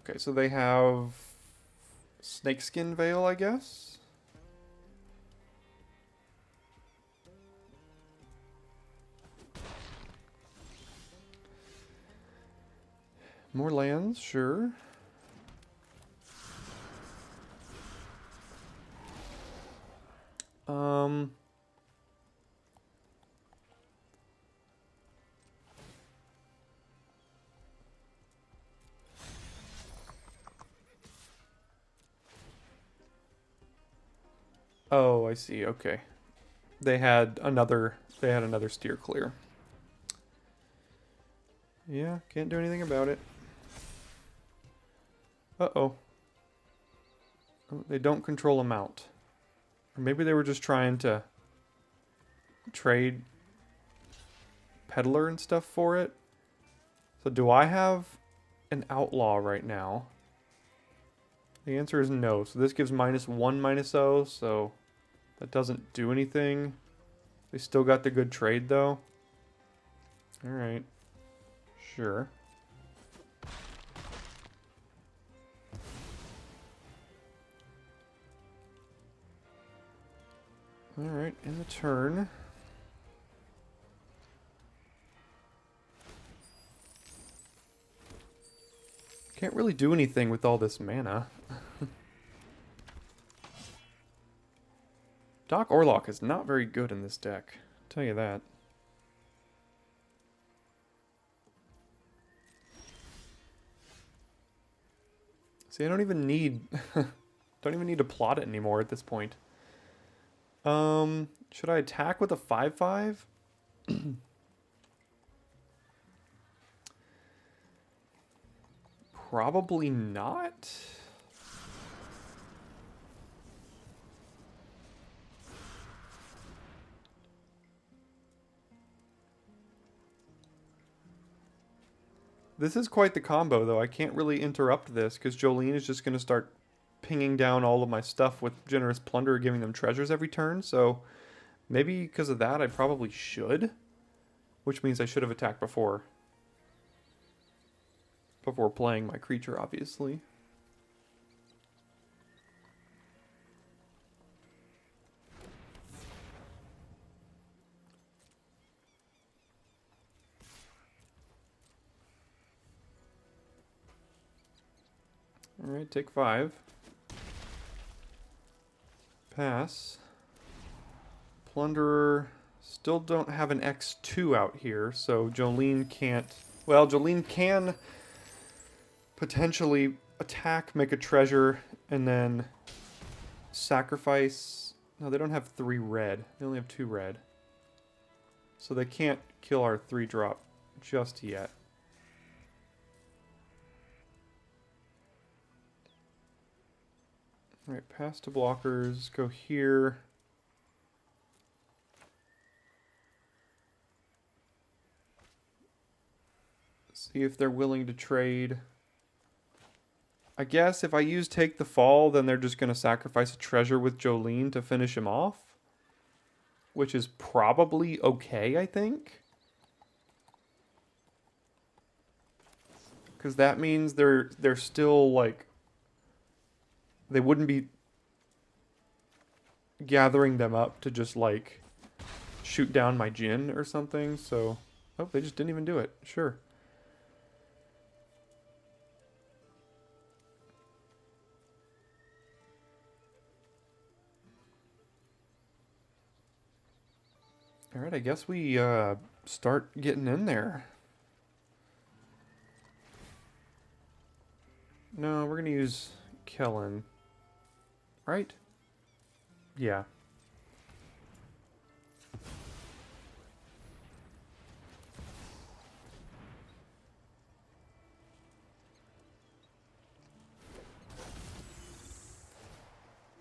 Speaker 1: Okay, so they have Snakeskin Veil, I guess? More lands, sure. Oh, I see. Okay. They had another steer clear. Yeah, can't do anything about it. Uh-oh. Oh, they don't control amount. Or maybe they were just trying to trade Peddler and stuff for it. So do I have an Outlaw right now? The answer is no. So this gives -1/-0, so that doesn't do anything. They still got the good trade though. Alright. Sure. Alright, in the turn. Can't really do anything with all this mana. Doc Orlock is not very good in this deck. I'll tell you that. See, I don't even need to plot it anymore at this point. Should I attack with a 5/5? Probably not. This is quite the combo, though. I can't really interrupt this because Jolene is just going to start pinging down all of my stuff with Generous Plunder, giving them treasures every turn. So maybe because of that, I probably should. Which means I should have attacked before. Before playing my creature, obviously. Alright, take 5. Pass. Plunderer. Still don't have an X2 out here, so Jolene can't... Well, Jolene can potentially attack, make a treasure, and then sacrifice... No, they don't have 3 red. They only have 2 red. So they can't kill our 3-drop just yet. Alright, pass to blockers, go here. See if they're willing to trade. I guess if I use Take the Fall, then they're just going to sacrifice a treasure with Jolene to finish him off. Which is probably okay, I think. Because that means they're still, like... They wouldn't be gathering them up to just, like, shoot down my Djinn or something, so... Oh, they just didn't even do it. Sure. Alright, I guess we start getting in there. No, we're going to use Kellen. Right? Yeah.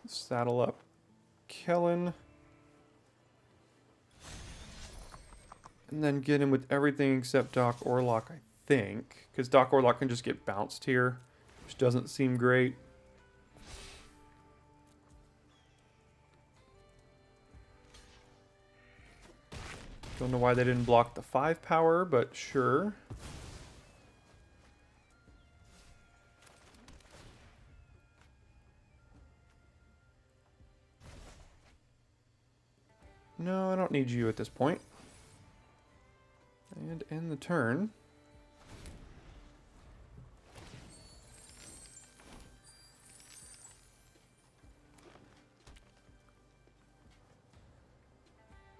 Speaker 1: Saddle up Kellen. And then get him with everything except Doc Orlock, I think. Because Doc Orlock can just get bounced here, which doesn't seem great. Don't know why they didn't block the 5 power, but sure. No, I don't need you at this point. And end the turn.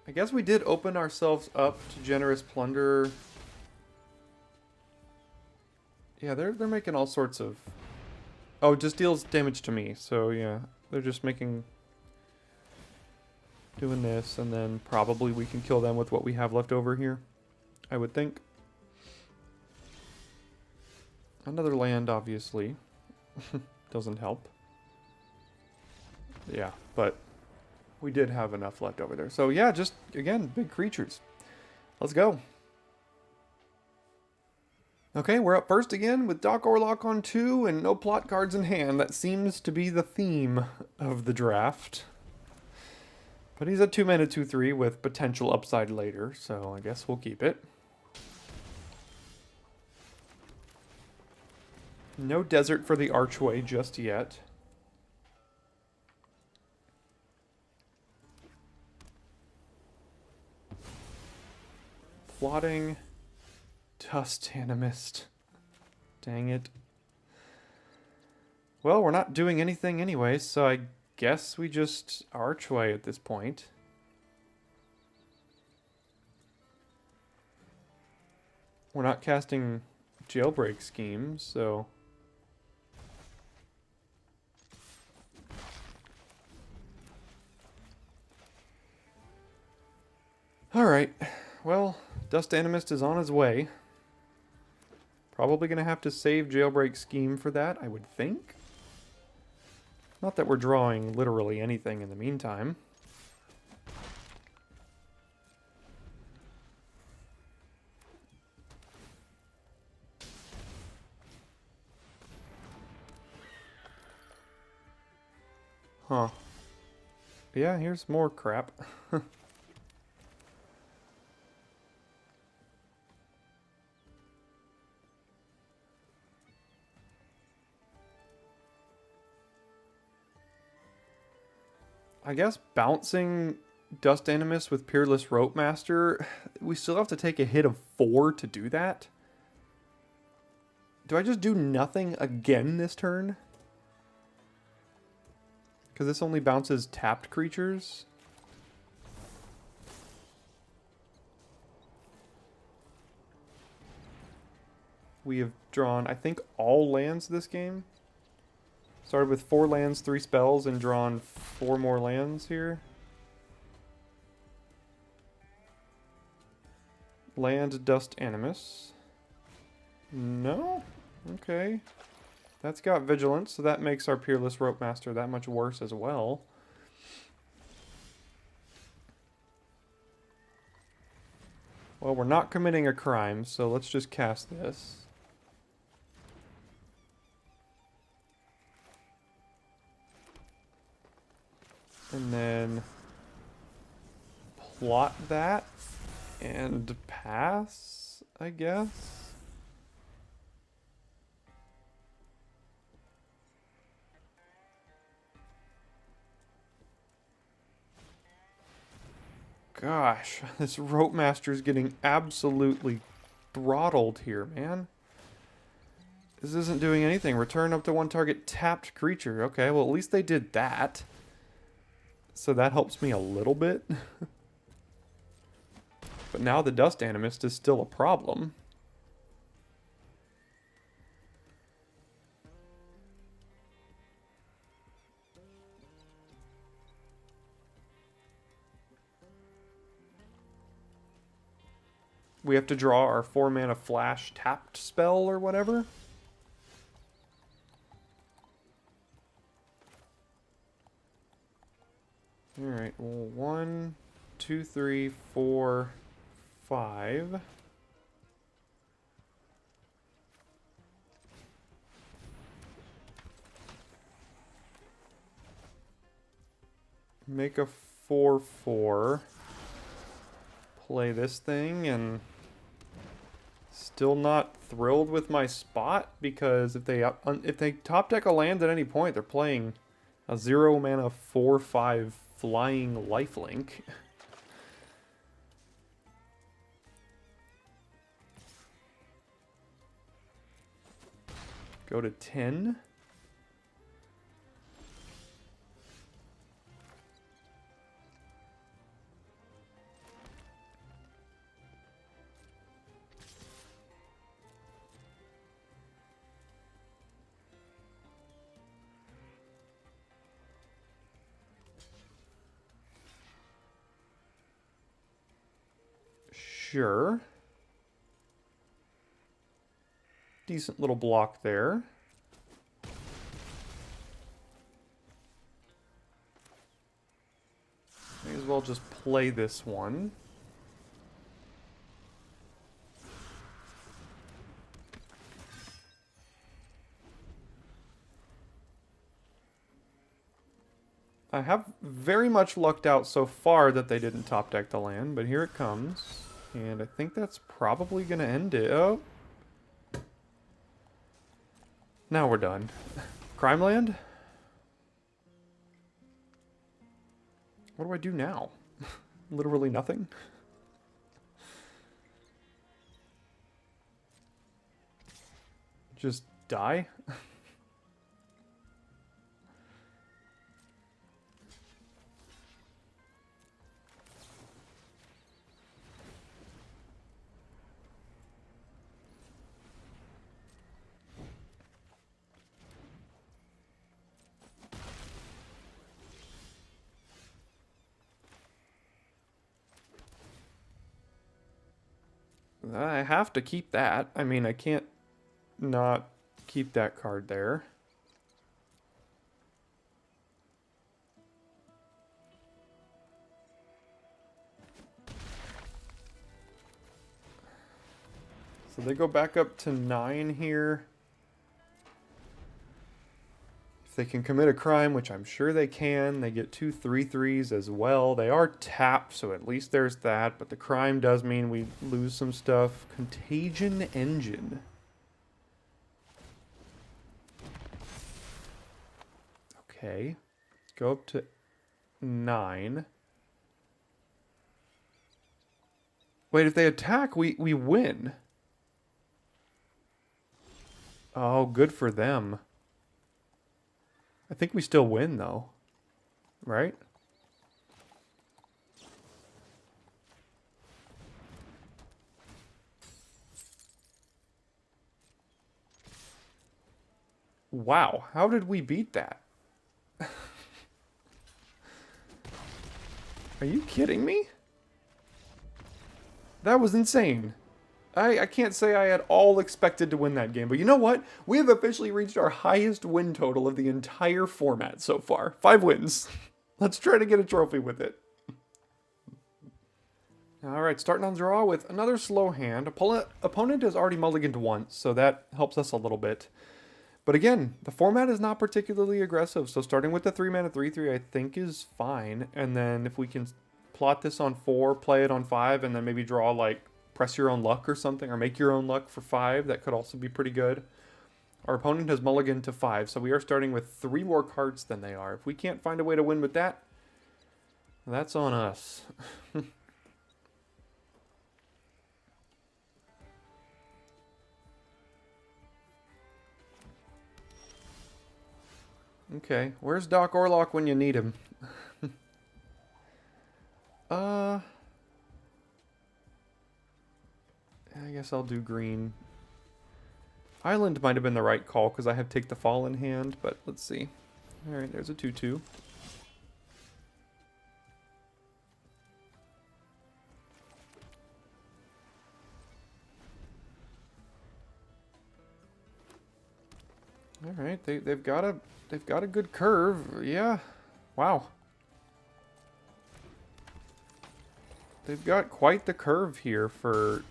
Speaker 1: I guess we did open ourselves up to Generous Plunder. Yeah, they're making all sorts of... Oh, it just deals damage to me. So yeah, they're just making... Doing this, and then probably we can kill them with what we have left over here. I would think. Another land, obviously. Doesn't help. Yeah, but we did have enough left over there. So yeah, just, again, big creatures. Let's go. Okay, we're up first again with Doc Orlock on 2 and no plot cards in hand. That seems to be the theme of the draft. But he's a 2-mana 2/3 with potential upside later, so I guess we'll keep it. No desert for the archway just yet. plotting. Dust Animist. Dang it. Well, we're not doing anything anyway, so I guess we just archway at this point. We're not casting Jailbreak Schemes, so... Alright, well, Dust Animist is on his way. Probably gonna have to save Jailbreak Scheme for that, I would think. Not that we're drawing literally anything in the meantime. Huh. Yeah, here's more crap. I guess bouncing Dust Animus with Peerless Rope Master, we still have to take a hit of 4 to do that. Do I just do nothing again this turn? Because this only bounces tapped creatures. We have drawn, I think, all lands this game. Started with 4 lands, 3 spells, and drawn 4 more lands here. Land Dust Animus. No? Okay. That's got Vigilance, so that makes our Peerless Rope Master that much worse as well. Well, we're not committing a crime, so let's just cast this. And then plot that and pass, I guess. Gosh, this Rope Master is getting absolutely throttled here, man. This isn't doing anything. Return up to 1 target tapped creature. Okay, well, at least they did that. So that helps me a little bit. But now the Dust Animist is still a problem. We have to draw our 4-mana flash tapped spell or whatever. Alright, well, 1, 2, 3, 4, 5. Make a 4/4. Play this thing, and still not thrilled with my spot, because if they top deck a land at any point, they're playing a 0-mana 4/5 flying lifelink. Go to 10. Sure. Decent little block there. May as well just play this one. I have very much lucked out so far that they didn't top deck the land, but here it comes. And I think that's probably going to end it. Oh. Now we're done. Crime land? What do I do now? Literally nothing? just die? I have to keep that. I mean, I can't not keep that card there. So they go back up to 9 here. If they can commit a crime, which I'm sure they can, they get 2 3/3s as well. They are tapped, so at least there's that. But the crime does mean we lose some stuff. Contagion Engine. Okay. Go up to 9. Wait, if they attack, we win. Oh, good for them. I think we still win, though. Right? Wow, how did we beat that? Are you kidding me? That was insane. I can't say I at all expected to win that game, but you know what? We have officially reached our highest win total of the entire format so far. 5 wins. Let's try to get a trophy with it. Alright, starting on draw with another slow hand. Opponent has already mulliganed once, so that helps us a little bit. But again, the format is not particularly aggressive, so starting with the 3-mana 3/3 I think is fine. And then if we can plot this on 4, play it on 5, and then maybe draw like press your own luck or something, or make your own luck for 5. That could also be pretty good. Our opponent has mulliganed to 5, so we are starting with 3 more cards than they are. If we can't find a way to win with that, that's on us. Okay, where's Doc Orlock when you need him? I guess I'll do green. Island might have been the right call because I have Take the Fall in hand, but let's see. Alright, there's a 2/2. Alright, they've got a good curve. Yeah. Wow. They've got quite the curve here for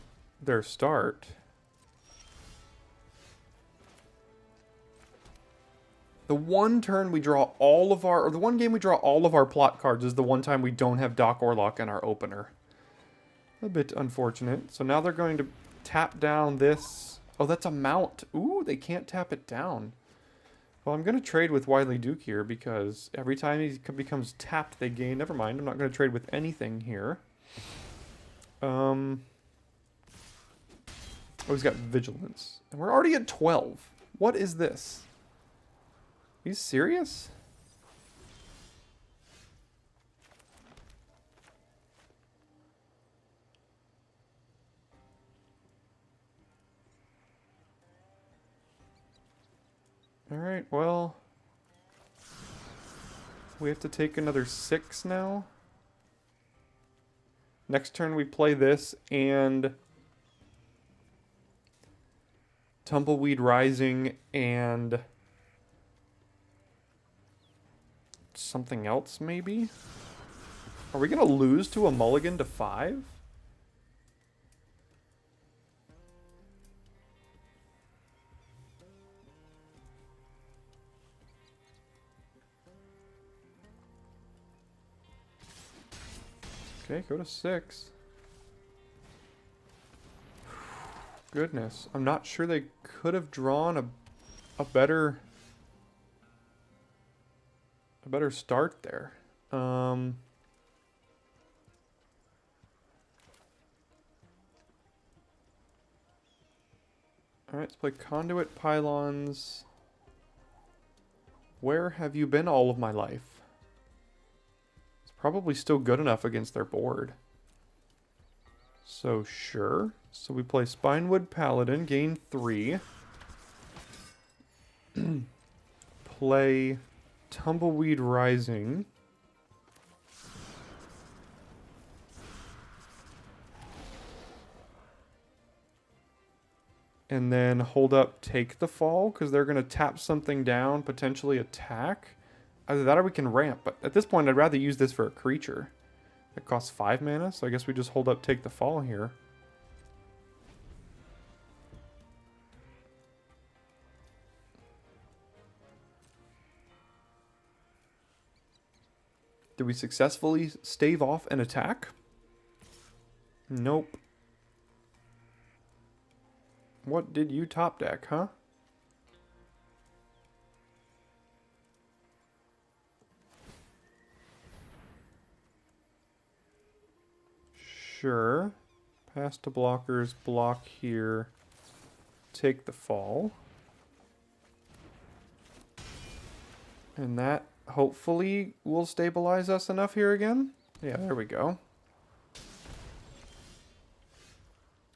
Speaker 1: their start. The one turn we draw all of our, or the one game we draw all of our plot cards is the one time we don't have Doc Orlock in our opener. A bit unfortunate. So now they're going to tap down this. Oh, that's a mount. Ooh, they can't tap it down. Well, I'm going to trade with Wily Duke here because every time he becomes tapped, they gain. Never mind, I'm not going to trade with anything here. Oh, he's got Vigilance. And we're already at 12. What is this? Are you serious? Alright, well... we have to take another 6 now. Next turn we play this and... Tumbleweed Rising and... something else, maybe? Are we going to lose to a mulligan to 5? Okay, go to 6. Goodness, I'm not sure they could have drawn a better start there. Alright, let's play Conduit Pylons. Where have you been all of my life? It's probably still good enough against their board. So, sure. So we play Spinewood Paladin, gain 3. Play Tumbleweed Rising. And then hold up, take the fall, because they're going to tap something down, potentially attack. Either that or we can ramp, but at this point I'd rather use this for a creature. It costs 5 mana, so I guess we just hold up, take the fall here. Did we successfully stave off an attack? Nope. What did you top deck, huh? Sure. Pass to blockers, block here. Take the fall. And that hopefully will stabilize us enough here again. Yeah, there we go.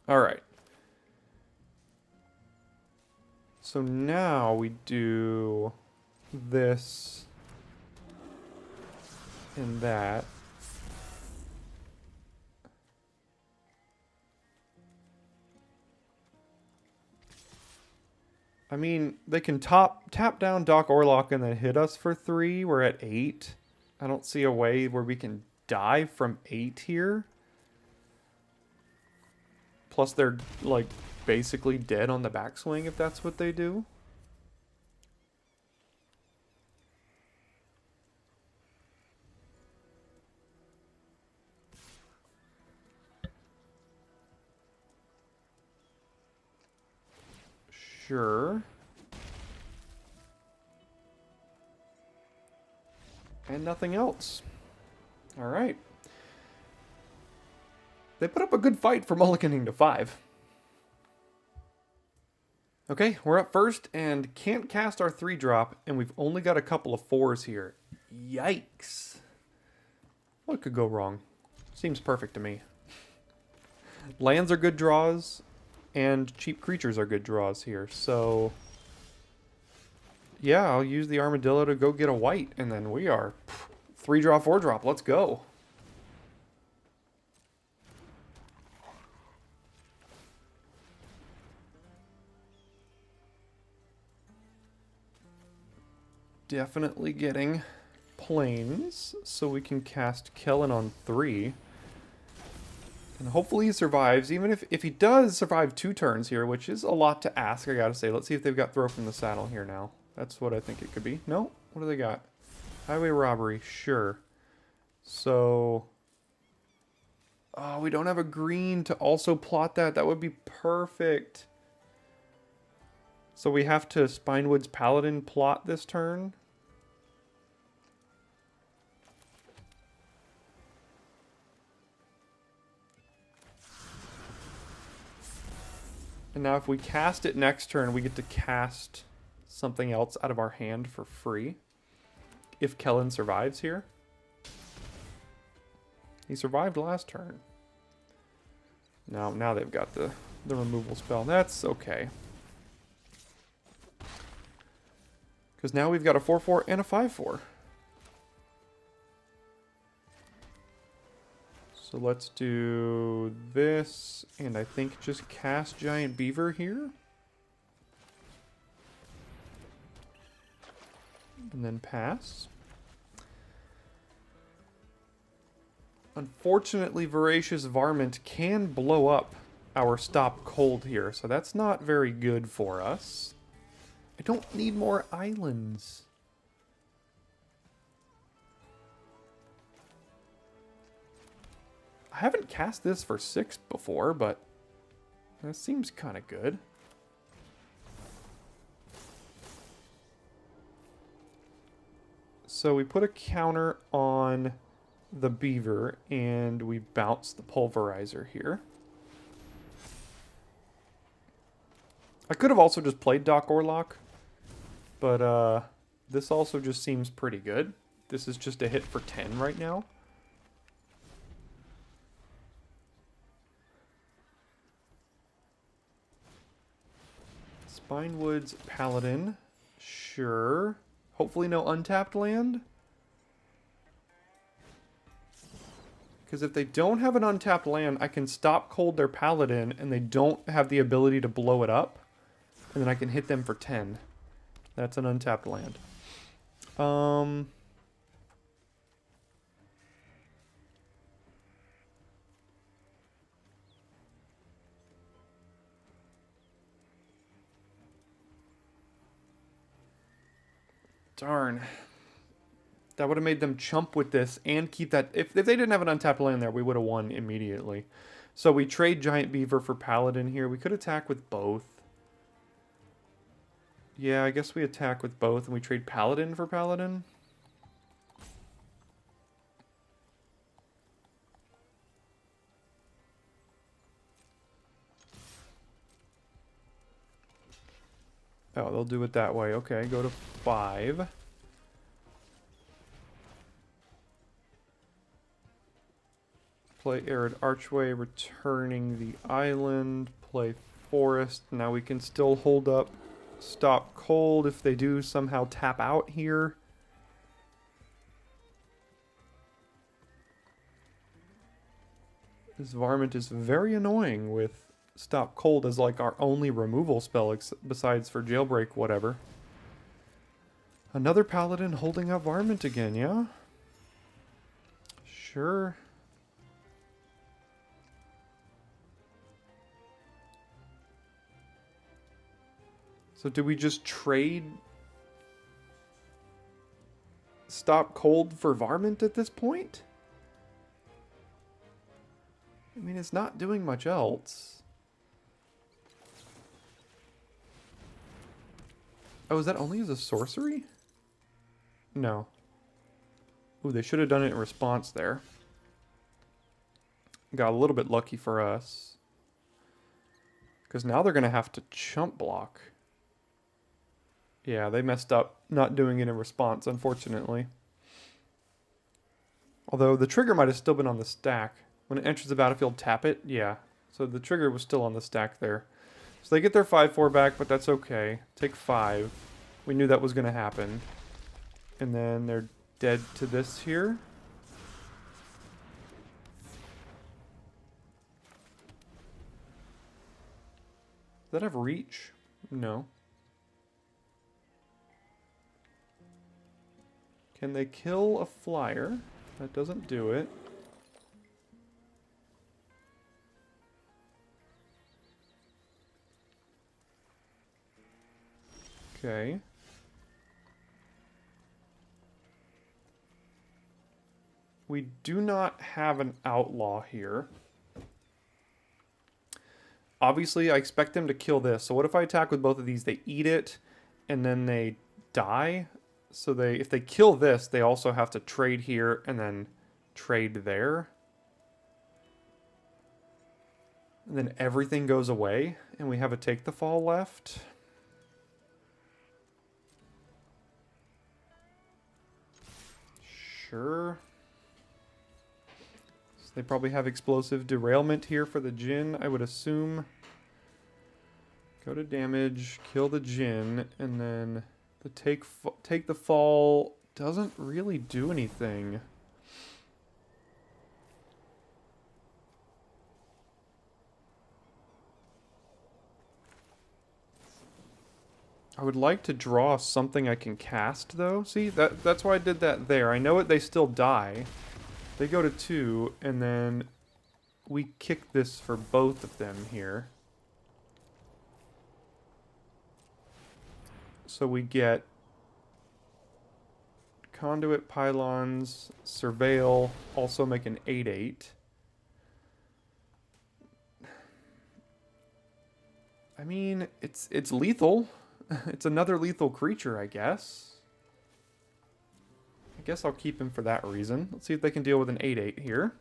Speaker 1: Alright. So now we do this and that. I mean, they can tap down Doc Orlock and then hit us for 3. We're at 8. I don't see a way where we can die from 8 here. Plus they're, like, basically dead on the backswing if that's what they do. Sure. And nothing else. Alright. They put up a good fight for mulliganing to 5. Okay, we're up first and can't cast our 3-drop, and we've only got a couple of 4s here. Yikes. What could go wrong? Seems perfect to me. Lands are good draws, and cheap creatures are good draws here, so... yeah, I'll use the Armadillo to go get a white, and then we are 3-drop, 4-drop. Let's go. Definitely getting planes, so we can cast Kellen on 3. And hopefully he survives, even if he does survive 2 turns here, which is a lot to ask, I gotta say. Let's see if they've got Throw from the Saddle here now. That's what I think it could be. No? What do they got? Highway Robbery, sure. So... oh, we don't have a green to also plot that. That would be perfect. So we have to Spinewood's Paladin plot this turn. And now if we cast it next turn, we get to cast something else out of our hand for free. If Kellen survives here. He survived last turn. Now they've got the removal spell. That's okay. Because now we've got a 4/4 and a 5/4. So let's do this, and I think just cast Giant Beaver here. And then pass. Unfortunately, Voracious Varmint can blow up our Stop Cold here, so that's not very good for us. I don't need more islands. I haven't cast this for 6 before, but that seems kind of good. So we put a counter on the Beaver, and we bounce the Pulverizer here. I could have also just played Doc Orlock, but this also just seems pretty good. This is just a hit for 10 right now. Spinewood's Paladin. Sure. Hopefully no untapped land. Because if they don't have an untapped land, I can stop cold their Paladin, and they don't have the ability to blow it up. And then I can hit them for 10. That's an untapped land. Darn. That would have made them chump with this and keep that... If they didn't have an untapped land there, we would have won immediately. So we trade Giant Beaver for Paladin here. We could attack with both. Yeah, I guess we attack with both and we trade Paladin for Paladin. Oh, they'll do it that way. Okay, go to 5. Play Arid Archway, returning the island. Play Forest. Now we can still hold up Stop Cold if they do somehow tap out here. This Varmint is very annoying with Stop Cold as like our only removal spell besides for Jailbreak whatever. Another Paladin holding up Varmint again, yeah? Sure. So do we just trade Stop Cold for Varmint at this point? I mean, it's not doing much else. Oh, is that only as a sorcery? No. Ooh, they should have done it in response there. Got a little bit lucky for us. Because now they're going to have to chump block. Yeah, they messed up not doing it in response, unfortunately. Although the trigger might have still been on the stack. When it enters the battlefield, tap it. Yeah, so the trigger was still on the stack there. So they get their 5/4 back, but that's okay. Take 5. We knew that was going to happen. And then they're dead to this here. Does that have reach? No. Can they kill a flyer? That doesn't do it. Okay. We do not have an outlaw here. Obviously, I expect them to kill this. So what if I attack with both of these? They eat it, and then they die. So if they kill this, they also have to trade here and then trade there. And then everything goes away, and we have a Take the Fall left. Sure. So they probably have Explosive Derailment here for the Djinn, I would assume. Go to damage, kill the Djinn, and then the take the Fall doesn't really do anything. I would like to draw something I can cast, though. See, that's why I did that there. I know they still die. They go to 2, and then we kick this for both of them here. So we get Conduit, Pylons, Surveil, also make an 8/8. I mean, it's lethal. It's another lethal creature, I guess. I guess I'll keep him for that reason. Let's see if they can deal with an 8/8 here.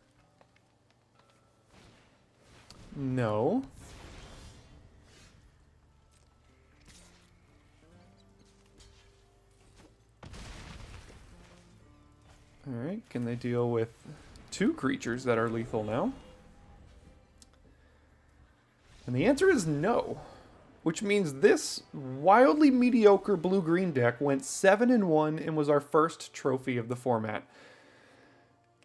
Speaker 1: No. Can they deal with 2 creatures that are lethal now? And the answer is no. Which means this wildly mediocre blue-green deck went 7-1 and was our first trophy of the format.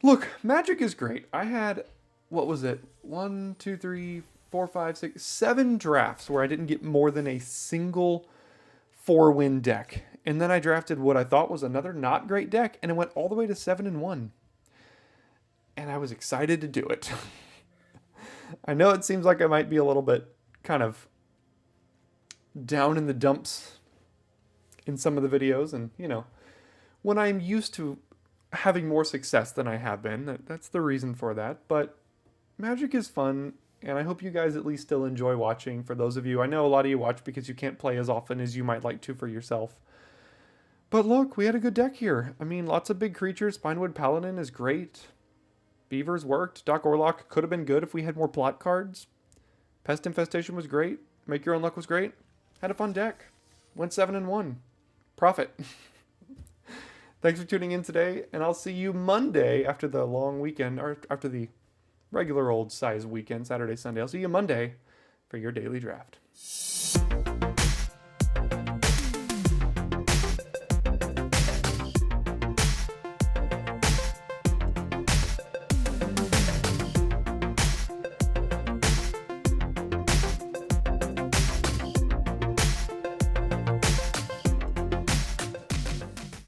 Speaker 1: Look, Magic is great. I had, what was it? 1, 2, 3, 4, 5, 6, 7 drafts where I didn't get more than a single 4-win deck. And then I drafted what I thought was another not great deck, and it went all the way to 7-1. And I was excited to do it. I know it seems like I might be a little bit kind of down in the dumps in some of the videos, and you know, when I'm used to having more success than I have been, that's the reason for that. But Magic is fun, and I hope you guys at least still enjoy watching. For those of you, I know a lot of you watch because you can't play as often as you might like to for yourself. But look, we had a good deck here. I mean, lots of big creatures. Spinewood Paladin is great. Beavers worked. Doc Orlock could have been good if we had more plot cards. Pest Infestation was great. Make Your Own Luck was great. Had a fun deck. Went 7-1. Profit. Thanks for tuning in today, and I'll see you Monday after the long weekend, or after the regular old size weekend, Saturday, Sunday. I'll see you Monday for your daily draft.